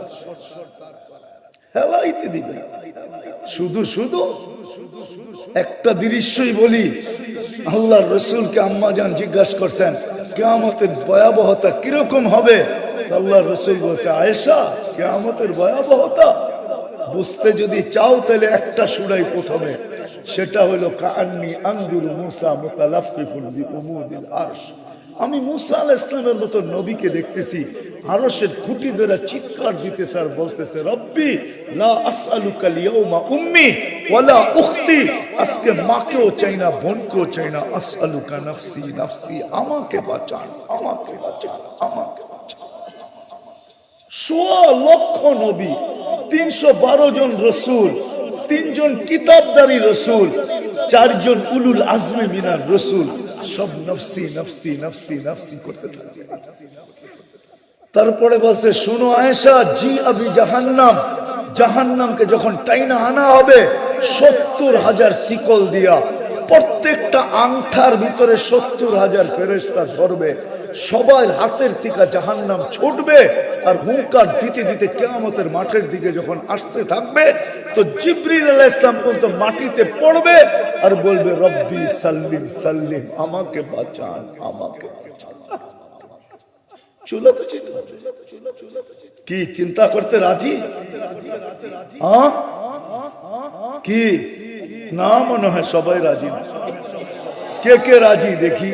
হেলাইতে দিবে। শুধু শুধু একটা দৃশ্যই বলি, আল্লাহর রাসূলকে আম্মা জান জিজ্ঞাসা করছেন কিয়ামতের ভয়াবহতা কিরকম হবে? আল্লাহ রাসূল বলেছে, আয়েশা, কিয়ামতের ভয়াবহতা বুঝতে যদি চাও তাহলে একটা সূরাই প্রথমে, সেটা হলো কাআন্নী আনজুরু মূসা মুতালাফফিফুন বিউমুদিল আরশ। আমি মূসা আলাইহিস সালামের মতো নবীকে দেখতেছি আরশের খুঁটি ধরে চিৎকার দিতেছে আর বলতেছে, রব্বি লা আসআলুকা ইয়াউমা উম্মি ওয়ালা উখতি, আজকে মাকেও চাই না, বোনকেও চাই না, আসআলুকা নাফসি নাফসি, আমাকে বাঁচান, আমাকে বাঁচান, আমাকে বাঁচান। ১৬ লক্ষ নবী, ৩১২ জন রসুল, ৩ জন কিতাবদারী রসুল, 4 জন উলুল আজমি মিনার রসুল, সব নফসি নফসি নফসি নফসি করতে থাকে। তারপরে বলছে, শুনো আয়েশা, জি আবি জাহান্নাম, জাহান্নামকে যখন টাইনা আনা হবে ৭০,০০০ শিকল দিয়া, প্রত্যেকটা আংঠার ভিতরে ৭০,০০০ ফেরেশতা ধরবে, সবার হাতের থেকে জাহান্নাম ছুটবে আর হুঙ্কার দিতে দিতে কিয়ামতের মাঠের দিকে যখন আসতে থাকবে তো জিবরিল আলাইহিস সালাম পর্যন্ত মাটিতে পড়বে আর বলবে, রব্বি সাল্লিম সাল্লিম, আমাকে বাঁচান, আমাকে বাঁচান। চুলা তো কি চিন্তা করতে রাজি? হ্যাঁ কি না, মনে হয় সবাই রাজি না। কে কে রাজি দেখি?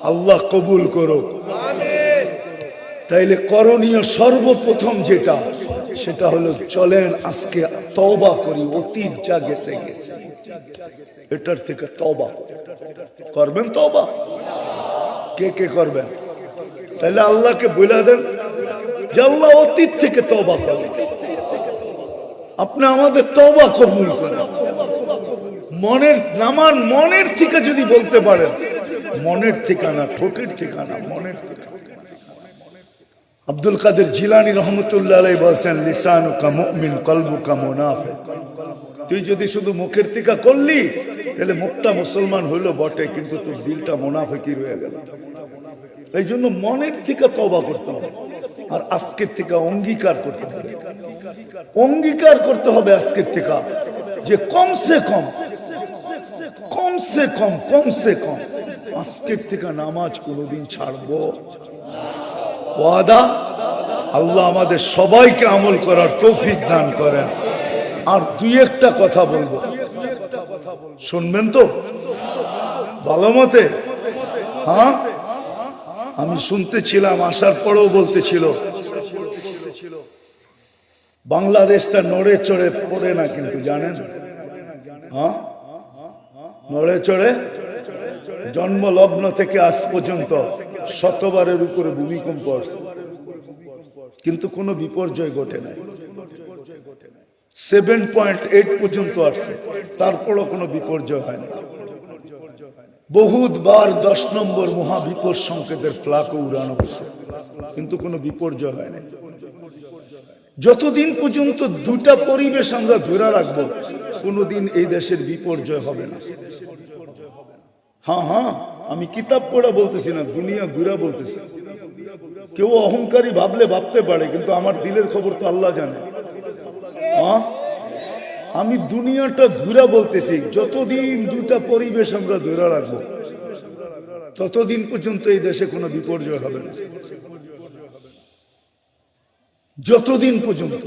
আল্লাহ কবুল করো। তাইলে করণীয় সর্বপ্রথম যেটা, সেটা হলো চলেন আজকে তওবা করি, অতীত যা গেছে গেছে, এটার থেকে তওবা করবেন। তওবা কে কে করবেন? তাহলে আল্লাহকে বলে দেন যে আল্লাহ অতীত থেকে তওবা করেন, আপনি আমাদের তওবা কবুল করেন। মনের নামান মনের থেকে যদি বলতে পারেন, মনের ঠিকানা, ঠোঁটের ঠিকানা, মনের ঠিকানা। আব্দুল কাদের জিলানী রহমতুল্লাহ আলাইহি বলছেন, লিসানুকা মুমিন কলবুকা মুনাফিক। তুই যদি শুধু মুখের থেকে করলি তাহলে মুখটা মুসলমান হইলো বটে, কিন্তু তোর দিলটা মুনাফিকি রয়ে গেল। এই জন্য মনের থেকে তওবা করতে হবে, আর আজকের থেকে অঙ্গীকার করতে হবে। অঙ্গীকার করতে হবে আজকের থেকে যে কমসে কম কমসে কম কমসে কম আজকের থেকে নামাজ কোনোদিন ছাড়বো। ওয়াদা? আল্লাহ আমাদের সবাইকে আমল করার তৌফিক দান করেন। আর দুই একটা কথা বলবো, শুনবেন তো ভালো মতে? হ্যাঁ, আমি শুনতেছিলাম, আসার পরেও বলতেছিল, বাংলাদেশটা নড়ে চড়ে পড়ে না কিন্তু, জানেন? হ্যাঁ, নড়ে চড়ে জন্ম লগ্ন থেকে আজ পর্যন্ত 100বারের উপরে ভূমিকম্প আসছে, কিন্তু কোনো বিপর্যয় ঘটে নাই। 7.8 পর্যন্ত আসছে, তারপরও কোনো বিপর্যয় হয় না। বহুতবার 10 নম্বর মহাবিপদ সংকেতের ফ্ল্যাগও উড়ানো হয়েছে, কিন্তু কোনো বিপর্যয় হয় না। যতদিন পর্যন্ত দুটা পরিবেশ আমরা ধরে রাখবো, কোনোদিন এই দেশের বিপর্যয় হবে না। হ্যাঁ হ্যাঁ, আমি কিতাব পড়া বলতেছি না, দুনিয়া ঘুরা বলতেছি। কেউ অহংকারী ভাবলে ভাবতে পারে, কিন্তু আমার দিলের খবর তো আল্লাহ জানে। হ্যাঁ, আমি দুনিয়াটা ঘুরা বলতেছি। যতদিন দুটা পরিবেশ আমরা ধরে রাখবো, ততদিন পর্যন্ত এই দেশে কোনো বিপর্যয় হবে না। যতদিন পর্যন্ত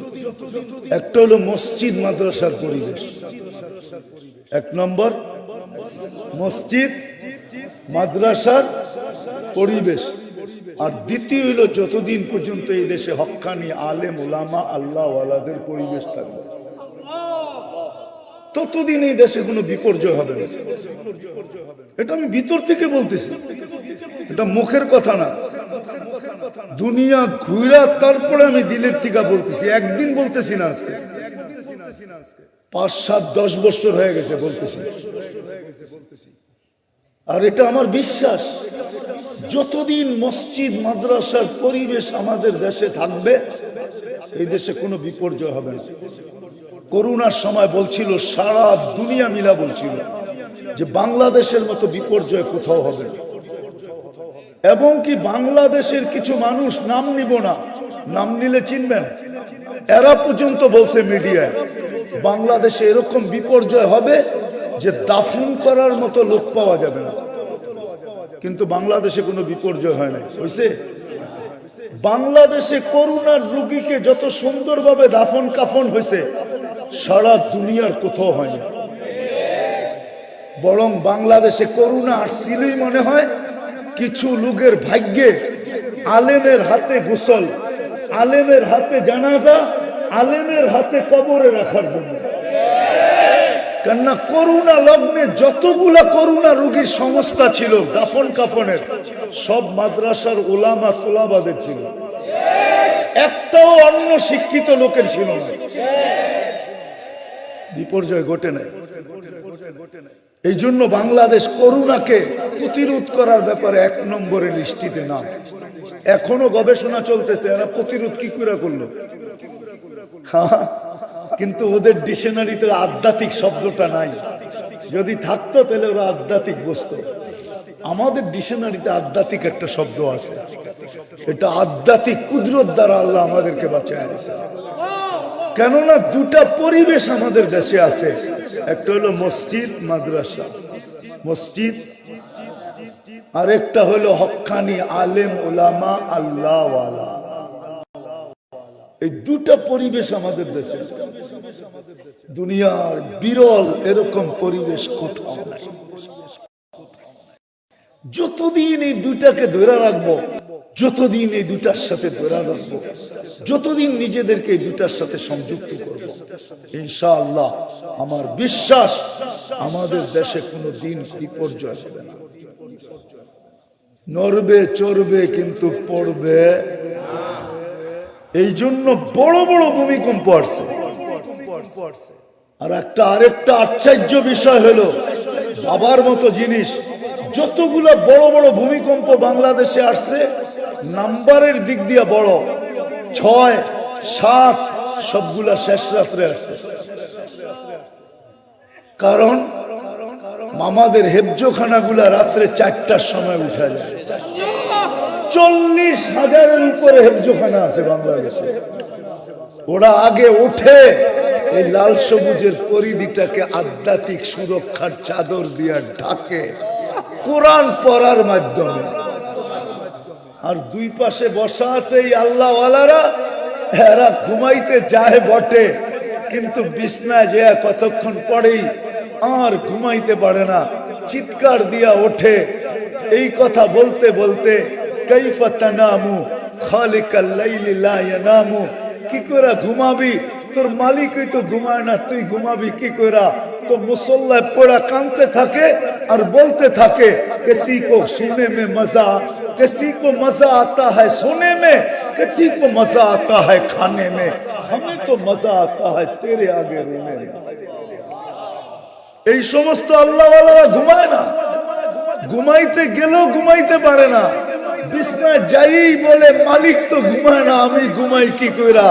একটা হলো মসজিদ মাদ্রাসার পরিবেশ, 1 নম্বর মসজিদ মাদ্রাসার পরিবেশ, আর দ্বিতীয় হলো যতদিন পর্যন্ত এই দেশে হক্কানি আলেম ওলামা আল্লাহ ওয়ালাদের পরিবেশ থাকবে, ততদিন এই দেশে কোনো বিপর্যয় হবে না। এটা আমি ভিতর থেকে বলতেছি, এটা মুখের কথা না। দুনিয়া ঘুরা তারপরে আমি দিলের থেকে বলতেছি, একদিন বলতেছি না, আজকে 5, 7, 10 বছর হয়ে গেছে বলতেছি। আর এটা আমার বিশ্বাস, যতদিন মসজিদ মাদ্রাসার পরিবেশ আমাদের দেশে থাকবে, এই দেশে কোনো বিপর্যয় হবে না। করোনার সময় বলছিল, সারা দুনিয়া মিলা বলছিল যে বাংলাদেশের মতো বিপর্যয় কোথাও হবে না, এবং কি বাংলাদেশের কিছু মানুষ, নাম নিব না, নাম নিলে চিনবেন, এরা পর্যন্ত বলছে মিডিয়ায়, বাংলাদেশে এরকম বিপর্যয় হবে যে দাফন করার মতো লোক পাওয়া যাবে না। কিন্তু বাংলাদেশে কোনো বিপর্যয় হয় না, হয়েছে? বাংলাদেশে করোনার রোগীকে যত সুন্দরভাবে দাফন কাফন হয়েছে সারা দুনিয়ার কোথাও হয়নি। বরং বাংলাদেশে করোনা আসছিলই মনে হয় কিছু লোকের ভাগ্যে, আলেমের হাতে গোসল, আলেমের হাতে জানাজা, আলেমের হাতে কবরে রাখার জন্য। কেননা করোনা লগ্নে যতগুলা করোনা রোগীর সংস্থা ছিল দাফন কাফনের, সব মাদ্রাসার ওলামা তোলাবাদের ছিল, একটাও অন্য শিক্ষিত লোকের ছিল না। বিপর্যয় ঘটে নাই। এই জন্য বাংলাদেশ করোনাকে প্রতিরোধ করার ব্যাপারে 1 নম্বরের লিস্টিতে না। এখনো গবেষণা চলতেছে এরা প্রতিরোধ কি করে করলো। কিন্তু ওদের ডিকশনারিতে আধ্যাত্মিক শব্দটা নাই। যদি থাকতো তাহলে ওরা আধ্যাত্মিক বসতো। আমাদের ডিকশনারিতে আধ্যাত্মিক একটা শব্দ আছে, এটা আধ্যাত্মিক কুদরত দ্বারা আল্লাহ আমাদেরকে বাঁচায় দিয়েছে। কেননা দুটা পরিবেশ আমাদের দেশে আছে, একটা হলো মসজিদ মাদ্রাসা, মসজিদ, আর একটা হলো হক্কানি আলেম ওলামা আল্লাহওয়ালা। এই দুটা পরিবেশ আমাদের দেশে, দুনিয়ার বিরল এরকম পরিবেশ কোথাও নাই। যতদিন এই দুটাকে ধরে রাখবো, যতদিন এই দুটার সাথে ধরে রাখবো, যতদিন নিজেদেরকে এই দুটার সাথে সংযুক্ত করবো, ইনশাআল্লাহ আমার বিশ্বাস আমাদের দেশে কোনো দিন বিপর্যয় হবে না। নড়বে চড়বে কিন্তু পড়বে। এই জন্য বড় বড় ভূমিকম্প আসছে। আর আরেকটা আশ্চর্য বিষয় হলো, বাবার মতো জিনিস, যতগুলো বড় বড় ভূমিকম্প বাংলাদেশে আসছে নাম্বারের দিক দিয়ে বড়, 6, 7 সবগুলা শেষ রাত্রে আসছে। কারণ আমাদের হেফজোখানাগুলা রাত্রে 4টার সময় উঠা যায়। 40,000-এর উপরে হেফজোখানা আছে বাংলাদেশে। ওরা আগে উঠে এই লাল সবুজের পরিধিটাকে আধ্যাত্মিক সুরক্ষার চাদর দিয়ে ঢাকে কোরআন পড়ার মাধ্যমে। আর দুই পাশে বসা আছে এই আল্লাহওয়ালারা, এরা ঘুমাইতে যায় বটে, কিন্তু বিছনায় যে কতক্ষণ পরেই আর ঘুমাইতে পারে না, চিৎকার দিয়া ওঠে। এই কথা বলতে বলতে কাইফা তানামু খালিকাল লাইলি লা ইয়ানামু, কি করে ঘুমাবি, তোর মালিকই তো ঘুমায় না, তুই ঘুমাবি কি করে। তো মুসল্লায় পড়া কাঁদতে থাকে আর বলতে থাকে, কিসি কো সুনে মে মজা, किसी को मजा आता है सोने में, किसी को मजा आता है खाने में, हमें तो मजा आता है तेरे आगे रोने में। এই সমস্ত আল্লাহওয়ালারা ঘুমায় না, ঘুমাইতে গেলেও ঘুমাইতে পারে না, বিছনায় যাই বলে মালিক তো ঘুমায় না, আমি ঘুমাই কি কইরা।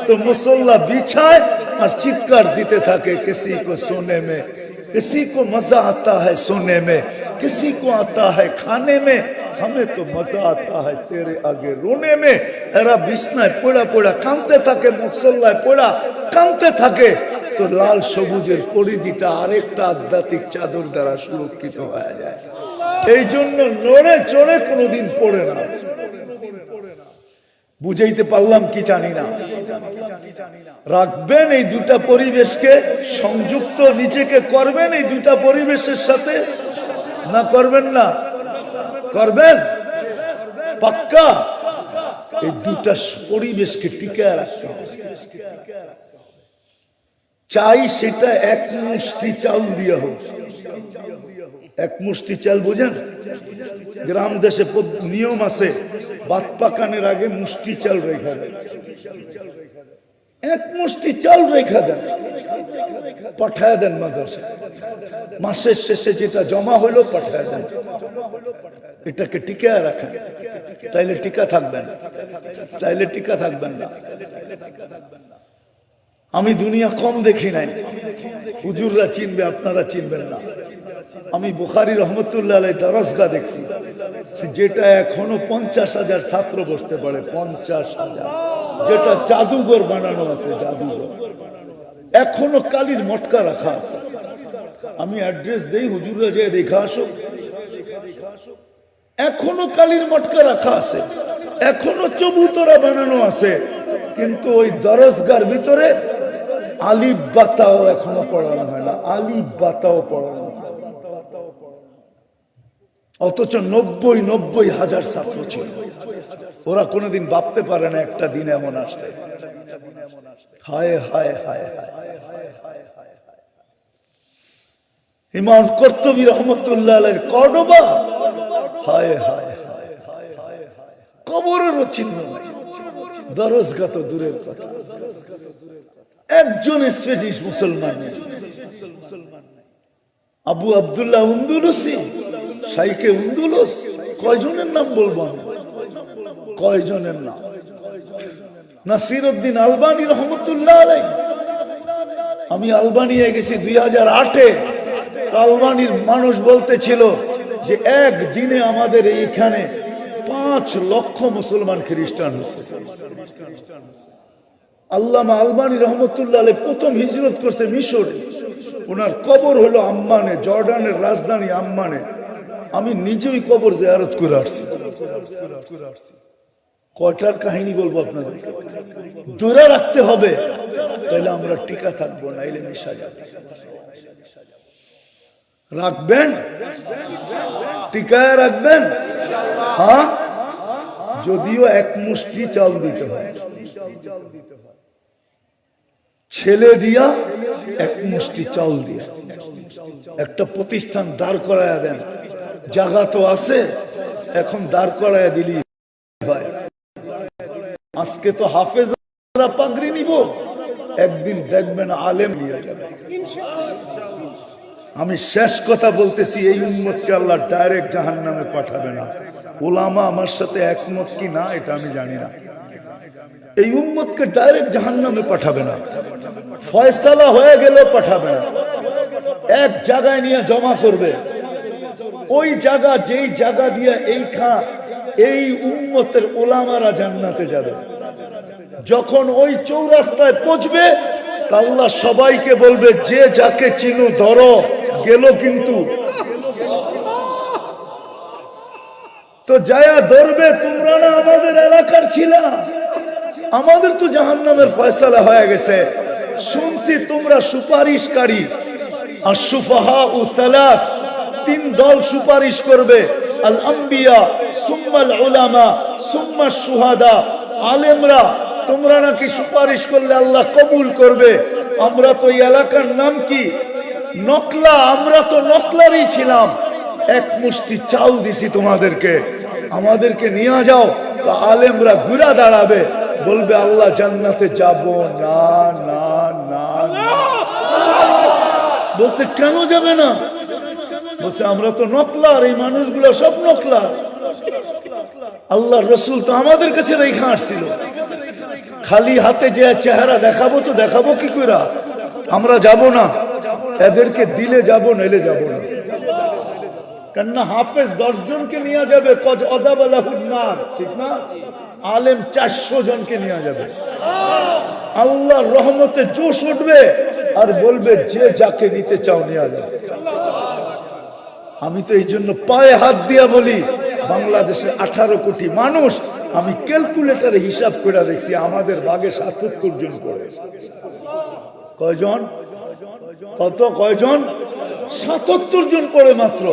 তো মুসল্লা বিছায় আর চিৎকার দিতে থাকে, किसी को सोने में, किसी को मजा आता है सोने में, किसी को आता है खाने में, हमें तो मजा आता है तेरे आगे रोने में। এরা বিছনায় পড়া পড়া কাঁদতে থাকে, মুসল্লায় পড়া কাঁদতে থাকে। তো লাল সবুজের পরিধিটা আরেকটা আধ্যাত্মিক চাদর দ্বারা সুরক্ষিত হয়ে যায়। এই জন্য নড়ে চড়ে কোনোদিন পড়ে না। বুঝাইতে পারলাম কি জানি না। রাখবেন এই দুটা পরিবেশকে সংযুক্ত, নিজেকে করবেন এই দুটা পরিবেশের সাথে, না করবেন না? করবেন পাক্কা। এই দুটা পরিবেশকে টিকায় রাখতে হবে। চাই সেটা এক মুষ্টি চাল দিয়ে হোক। এক মুষ্টি চাল বুঝেন? গ্রাম দেশে নিয়ম আছে, ভাত পাকানোর আগে মুষ্টি চাল রেখা দেন। এক মুষ্টি চাল রেখা দেন, পাঠায় দেন মাদ্রাসা। মাসের শেষে যেটা জমা হলো পাঠায় দেন। এটাকে টিকায় রাখেন, তাইলে টিকা থাকবেন, তাইলে টিকা থাকবেন না। আমি দুনিয়া কম দেখি নাই, হুজুররা চিনবে, আপনারা চিনবেন না। আমি বুখারী রহমতুল্লাহ আলাইহি দরসগাহ দেখছি, যেটা এখনো 50,000 ছাত্র বসতে পারে, 50,000, যেটা জাদুঘর বানানো আছে, জাদুঘর। এখনো কালির মটকা রাখা আছে। আমি অ্যাড্রেস দেই, হুজুররা যে দেখা আসো। এখনো কালির মটকা রাখা আছে, এখনো চবুতরা বানানো আছে, কিন্তু ওই দরজগার ভিতরে আলিফ বাতাও এখনো পড়ানো হয় না, আলিফ বাতাও পড়ানো হয় না। অথচ ৯০,০০০ ছাত্র ছিল। ওরা কোনোদিন ভাবতে পারে না একটা দিন এমন আসবে। হায় হায় হায় হায়। ইমাম কর্তুবী রহমতুল্লাহ আলাইহির কর্ডোবা, হায় হায় হায়, কবরেরও চিহ্ন নাই, দরজগা তো দূরের কথা, একজন স্পেনিশ মুসলমান নেই। আবু আব্দুল্লাহ উন্দুলুসি, শাইখে উন্দুলুস, কয়জনের নাম বলবো আমি, কয়জনের নাম? নাসিরউদ্দিন আলবানী রহমতুল্লাহ আলাইহি। আমি আলবানিয়ে গেছি 2008-এ। আলবানির মানুষ বলতেছিল যে একদিনে আমাদের এইখানে 5 লক্ষ মুসলমান খ্রিস্টান হয়েছে। আল্লামা আলবানী রহমতুল্লাহ আলাইহি প্রথম হিজরত করছে মিশরে। ওনার কবর হলো আম্মানে, জর্ডানের রাজধানী আম্মানে। আমি নিজেই কবর জিয়ারত করে আসছি। কয়টার কাহিনী বলবো আপনাদের, দূরে রাখতে হবে, তাহলে আমরা টিকা থাকবো, নাইলে মিশা যাবে। রাখবেন, টিকায় রাখবেন। হ্যাঁ, যদিও এক মুষ্টি চাল দিতে হয়, ছেলে দিয়া এক মুষ্টি চাল দিয়া একটা প্রতিষ্ঠান দাঁড় করায়া দেন। জায়গা তো আছে, এখন দাঁড় করায়া দিলি ভাই। আজকে তো হাফেজরা পাগড়ি নিব, একদিন দেখবেন আলেম নিয়ে যাবে। আমি শেষ কথা বলতেছি, এই উম্মতকে আল্লাহ ডাইরেক্ট জাহান্নামে পাঠাবে না। ওলামা আমার সাথে একমত কি না এটা আমি জানি না। এই উম্মতকে ডাইরেক্ট জাহান্নামে পাঠাবে না, ফয়সালা হয়ে গেলেও পাঠাবে না। এক জায়গায় নিয়ে জমা করবে, ওই জায়গা, যেই জায়গা দিয়ে এই উম্মতের ওলামারা জান্নাতে যাবে। যখন ওই চৌরাস্তায় পৌঁছবে, আল্লাহ সবাইকে বলবে, যে যাকে চিনো ধরো, গেল কিন্তু। তো যায়া ধরবে, তোমরা না আমাদের এলাকার ছিলা, আমাদের তো জাহান্নামের ফয়সালা হয়ে গেছে। শুনছি তোমরা সুপারিশকারী। আশ-শুফাহা উ সালাস, 3 দল সুপারিশ করবে, আল আম্বিয়া সুম্মাল উলামা সুম্মাশ শুহাদা। আলেমরা, তোমরা নাকি সুপারিশ করলে আল্লাহ কবুল করবে। আমরা তো এই এলাকার নাম কি, নকলা, আমরা তো নকলারই ছিলাম। এক মুষ্টি চাল দিছি তোমাদেরকে, আমাদেরকে নিয়ে যাও। তো আলেমরা ঘুরা দাঁড়াবে, বলবে আল্লাহ জান্নাতে যাব না না না না। বলছে কেন যাবে না? বলছে আমরা তো নকলার, এই মানুষগুলো সব নকলার। আল্লাহর রাসূল তো আমাদের কাছে রেখে আসছিল, খালি হাতে যে চেহারা দেখাবো, তো দেখাবো কি করে? আমরা যাব না, এদেরকে দিলে যাব, নইলে যাব না। কেননা হাফেজ 10 জনকে নিয়ে যাবে, কজ অদাবালাহুন নার, ঠিক না? আলেম 400 জনকে নিয়ে যাবে। আল্লাহর রহমতে জোশ উঠবে, আর বলবে যে যাকে নিতে চাও নিয়ে যাবে। আমি তো এই জন্য পায়ে হাত দিয়া বলি, বাংলাদেশে 18 কোটি মানুষ, আমি ক্যালকুলেটরে হিসাব করে দেখছি, আমাদের ভাগে 77 জন পড়ে। কয়জন? কত? কয়জন? 77 জন পড়ে মাত্র।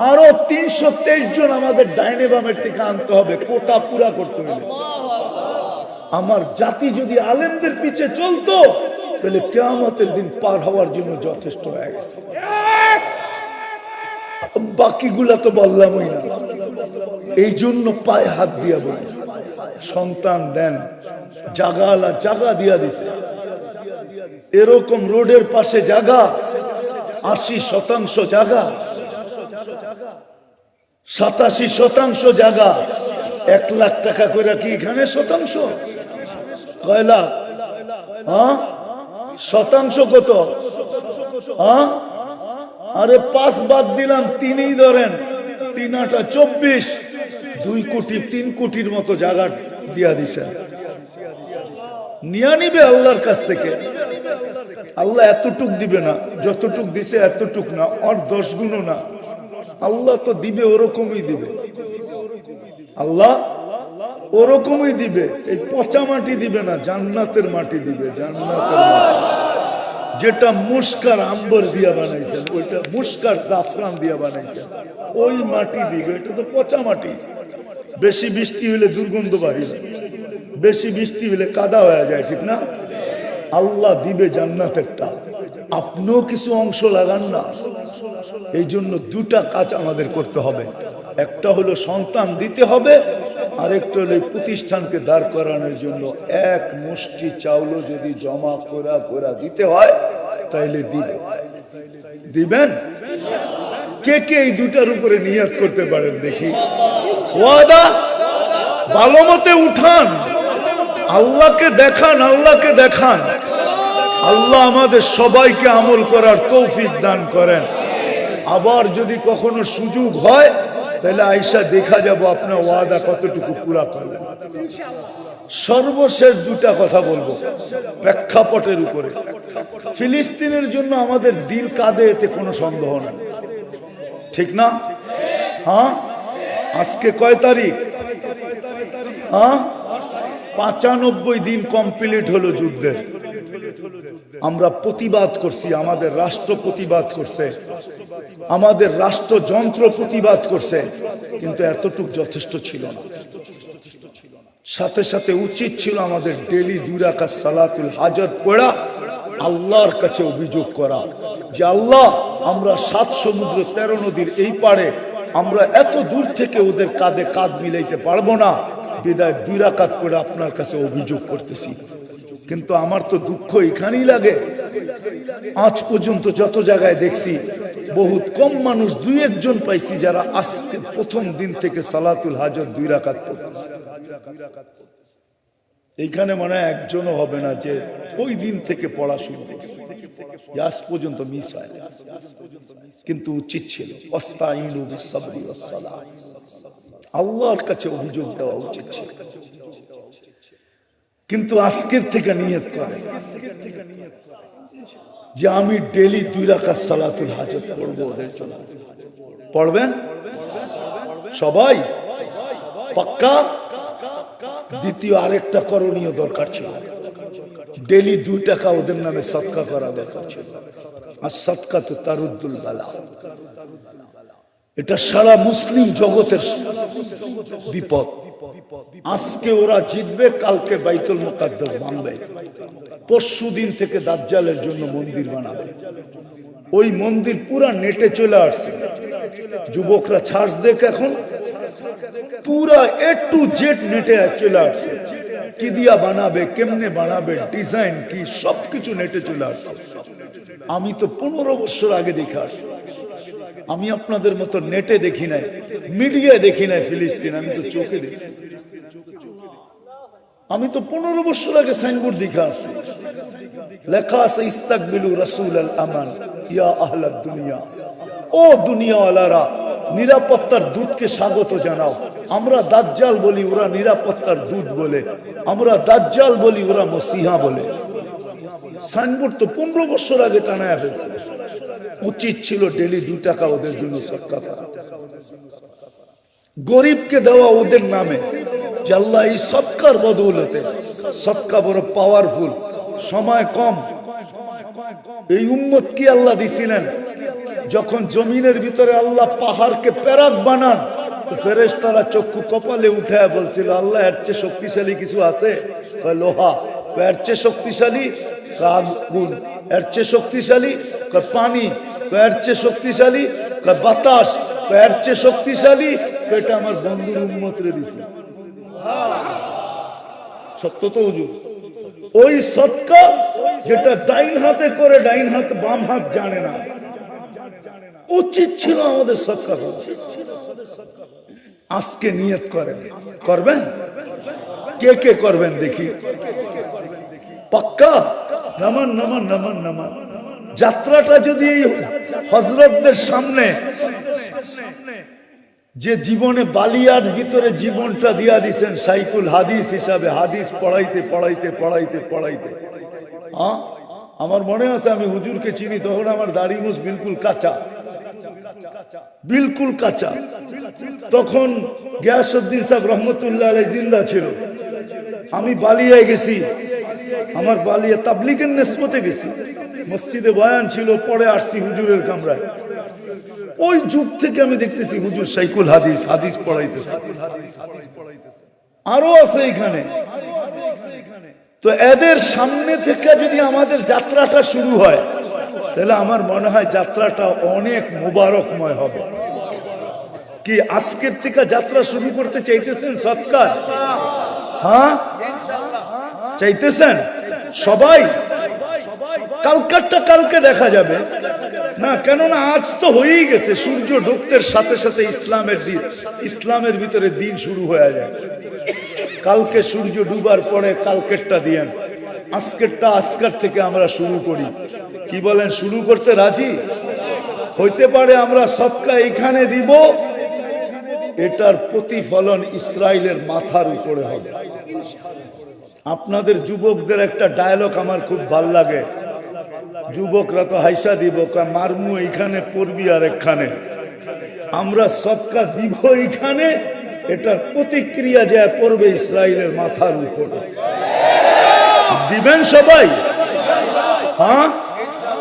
আরো 323 জন আমাদের ডাইনে বামের থেকে আনতে হবে, কোটা পুরা করতে হবে। আমার জাতি যদি আলেমদের পিছে চলতো, তাহলে কিয়ামতের দিন পার হওয়ার জন্য যথেষ্ট হয়ে গেছে। বাকিগুলা তো বললামই না। এই জন্য পায়ে হাত দিয়া বলি, সন্তান দেন, জাগালা জাগা দিয়া দিছে। এরকম রোডের পাশে জায়গা 80% জায়গা, 87% জায়গা। 1 লাখ টাকা করে কি এখানে শতাংশ? কয় লাখ? হ্যাঁ, শতাংশ কত? হ্যাঁ, আরে 5 বাদ দিলাম, 3ই ধরেন, 3 আটা 24, 2 কোটি 3 কোটির মতো জায়গা দিয়া দিছে। নিয়ে নিবে আল্লাহর কাছ থেকে। আল্লাহ এতটুক দিবে না, যতটুক দিছে এতটুক না, আর 10 গুণও না। আল্লাহ তো দিবে, ওরকমই দিবে। আল্লাহ ওরকমই দিবে, এই পচা মাটি দিবে না, জান্নাতের মাটি দিবে। জান্নাতের মাটি যেটা মুস্কার আম্বর দিয়া বানাইছেন, ওইটা মুস্কার জাফরান দিয়া বানাইছেন, ওই মাটি দিবে। এটা তো পচা মাটি, বেশি বৃষ্টি হইলে দুর্গন্ধ বাহির, বেশি বৃষ্টি হইলে কাদা হয়ে যায়, ঠিক না? আল্লাহ দিবে জান্নাতেরটা, আপনিও কিছু অংশ লাগান না। এই জন্য দুটা কাজ আমাদের করতে হবে, একটা হলো সন্তান দিতে হবে, আরেকটা হলো এই প্রতিষ্ঠানকে দাঁড় করানোর জন্য এক মুষ্টি চাউলও যদি জমা করা দিতে হয় তাইলে দিবে। দিবেন? কে কে এই দুটার উপরে নিয়ত করতে পারেন দেখি? ওয়াদা ভালো মতে উঠান, আল্লাহকে দেখান, আল্লাহকে দেখান। আল্লাহ আমাদের সবাইকে আমল করার তৌফিক দান করেন। আবার যদি কখনো সুযোগ হয় তাহলে আয়েশা দেখা যাব আপনার ওয়াদা কতটুকু পুরা করলেন। সর্বশেষ দুটা কথা বলবো প্রেক্ষাপটের উপরে। ফিলিস্তিনের জন্য আমাদের দিল কাঁদে, এতে কোনো সন্দেহ নেই, ঠিক না? হ্যাঁ, আজকে কয় তারিখ? হ্যাঁ, 95 দিন কমপ্লিট হলো যুদ্ধের। আমরা প্রতিবাদ করছি, আমাদের রাষ্ট্র প্রতিবাদ করছে, আমাদের রাষ্ট্রযন্ত্র প্রতিবাদ করছে, কিন্তু এতটুক যথেষ্ট ছিল না। সাথে সাথে উচিত ছিল আমাদের ডেলি 2 রাকাত সালাতুল হাজত পড়া, আল্লাহর কাছে অভিযোগ করা যে আল্লাহ, আমরা 7 সমুদ্র 13 নদীর এই পারে আমরা এত দূর থেকে ওদের কাঁধে কাঁধ মিলাইতে পারবো না, বিদায় 2 রাকাত পড়ে আপনার কাছে অভিযোগ করতেছি। কিন্তু আমার তো দুঃখ এখানেই লাগে, আজ পর্যন্ত যত জায়গায় দেখছি বহুত কম মানুষ, 2-1 জন পাইছি যারা আজকে প্রথম দিন থেকে সালাতুল হাজত 2 রাকাত পড়তেছে। এইখানে মনে হয় একজনও হবে না যে ওই দিন থেকে পড়া শুরু করছে, আজ পর্যন্ত মিস হয়। কিন্তু উচিত ছিল ওয়াস্তাইনু বিস-সাবরি ওয়াস-সালাহ, আল্লাহর কাছে অভিযোগ দেওয়া উচিত ছিল। কিন্তু আজকের থেকে নিয়ত করে যে আমি ডেলি 2 রাকাত সালাতুল হাজত পড়বো ওদের জন্য। পড়বেন সবাই? পাক্কা? দ্বিতীয় আরেকটা করণীয় দরকার ছিল, ডেলি 2 টাকা ওদের নামে সদকা করা দরকার ছিল। আর সদকা তো তারুদ্দুল বালা, এটা সারা মুসলিম জগতের বিপদ। আজকে ওরা জিতবে, কালকে বাইতুল মুকাদ্দাস ভাঙবে, পরশু দিন থেকে দাজ্জালের জন্য মন্দির বানাবে। ওই মন্দির পুরা নেটে চলে আসছে, যুবকরা ছাড় দেখ, এখন পুরা A to Z নেটে চলে আসছে। কি দিয়া বানাবে, কেমনে বানাবে, ডিজাইন কি, সবকিছু নেটে চলে আসছে। আমি তো 15 বছর আগে দেখে আসছি, আমি আপনাদের মতো নেটে দেখি নাই, মিডিয়ায় দেখি নাই ফিলিস্তিন, আমি তো চোখে দেখছি। আমি তো 15 বছর আগে সাইনবোর্ড দেখে আসছি, লেখা আছে ইস্তাকবিলু রাসূল আল আমান ইয়া আহলাদ দুনিয়া, ও দুনিয়াওয়ালারা নিরাপত্তার দূতকে স্বাগত জানাও। আমরা দাজ্জাল বলি, ওরা নিরাপত্তার দূত বলে। আমরা দাজ্জাল বলি, ওরা মসিহা বলে। সাইনবোর্ড তো 15 বছর আগে টানায় ফেলছে। উচিত ছিল ডেলি 2 টাকা ওদের জন্য সদকা করা, গরিবকে দেওয়া ওদের নামে, যে আল্লাহ এই সদকার বদৌলতে, সদকা বড় পাওয়ারফুল, সময় কম। এই উম্মত কি আল্লাহ দিছিলেন, যখন জমিনের ভিতরে আল্লাহ পাহাড়কে প্যারাক বানান, তো ফেরেশতারা চক্ষু কপালে উঠায় বলছিল, আল্লাহ এর চেয়ে শক্তিশালী কিছু আছে? লোহা। এর চেয়ে শক্তিশালী? আগুন। এর চেয়ে শক্তিশালী? পানি। এর চেয়ে শক্তিশালী? বাতাস। এর চেয়ে শক্তিশালী? এটা আমার বন্ধুর উম্মতরে দিছে। সত্য তো হুজুর? ওই সদকা যেটা ডাইন হাতে করে, ডাইন হাত বাম হাত জানে না, উচিত ছিল আমাদের সদকা করা। আজকে নিয়ত করেন, করবেন? কে কে করবেন দেখি? পাক্কা? নামান নামান নামান নামান। যাত্রাটা যদি হযরতদের সামনে, যে জীবনে বালিয়ার ভিতরে জীবনটা দিয়া দিছেন সাইকুল হাদিস হিসাবে, হাদিস পড়াইতে পড়াইতে পড়াইতে পড়াইতে, আমার মনে আছে আমি হুজুরকে চিনি, তখন আমার দাড়ি মুছ বিলকুল কাঁচা। বিলকুল কাঁচা। তখন গিয়াসউদ্দিন সাহেব রহমতুল্লাহ আলাইহি জিন্দা ছিল। আমি বালিয়ায় গেছি, আমার বালিয়া তাবলিগের নেসবতে গেছি, মসজিদে বয়ান ছিল, পরে আসছি হুজুরের কামরায়। ওই যুগ থেকে আমি দেখতেছি হুজুর শাইখুল হাদিস, হাদিস পড়াইতেছে, আরো আছে এখানে। তো এদের সামনে থেকে যদি আমাদের যাত্রাটা শুরু হয়, তাহলে আমার মনে হয় যাত্রাটা অনেক মোবারকময় হবে। কি আজকের থেকে যাত্রা শুরু করতে চাইতেছেন? সৎকার, হ্যাঁ চাইতেছেন সবাই? কালকারটা কালকে দেখা যাবে না, কেননা আজ তো হয়েই গেছে। সূর্য ডুবতের সাথে সাথে ইসলামের ভিতরে দিন শুরু হয়ে যায়। কালকে সূর্য ডুবার পরে কালকেরটা দিয়েন, আজকেরটা আজকের থেকে আমরা শুরু করি। কি বলেন, শুরু করতে রাজি? হইতে পারে আমরা সৎকা এখানে দিব, এটার প্রতিফলন ইসরায়েলের মাথার উপরে হবে। আপনাদের যুবকদের একটা ডায়লগ আমার খুব ভাল লাগে। যুবকরা তো হাইসা দিব, মারমু এইখানে পড়বি আর এখানে। আমরা সৎকা দিব এইখানে, এটার প্রতিক্রিয়া যা পড়বে ইসরায়েলের মাথার উপরে। দিবেন সবাই? হ্যাঁ,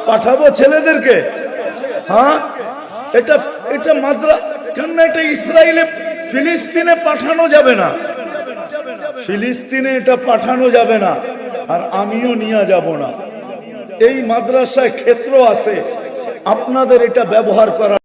পাঠাবো ছেলেদেরকে। হ্যাঁ, এটা মাদ্রা, কেন এটা ইসরায়েলে, ফিলিস্তিনে পাঠানো যাবে না, ফিলিস্তিনে এটা পাঠানো যাবে না, আর আমিও নিয়ে যাব না। এই মাদ্রাসায় ক্ষেত্র আছে, আপনাদের এটা ব্যবহার করা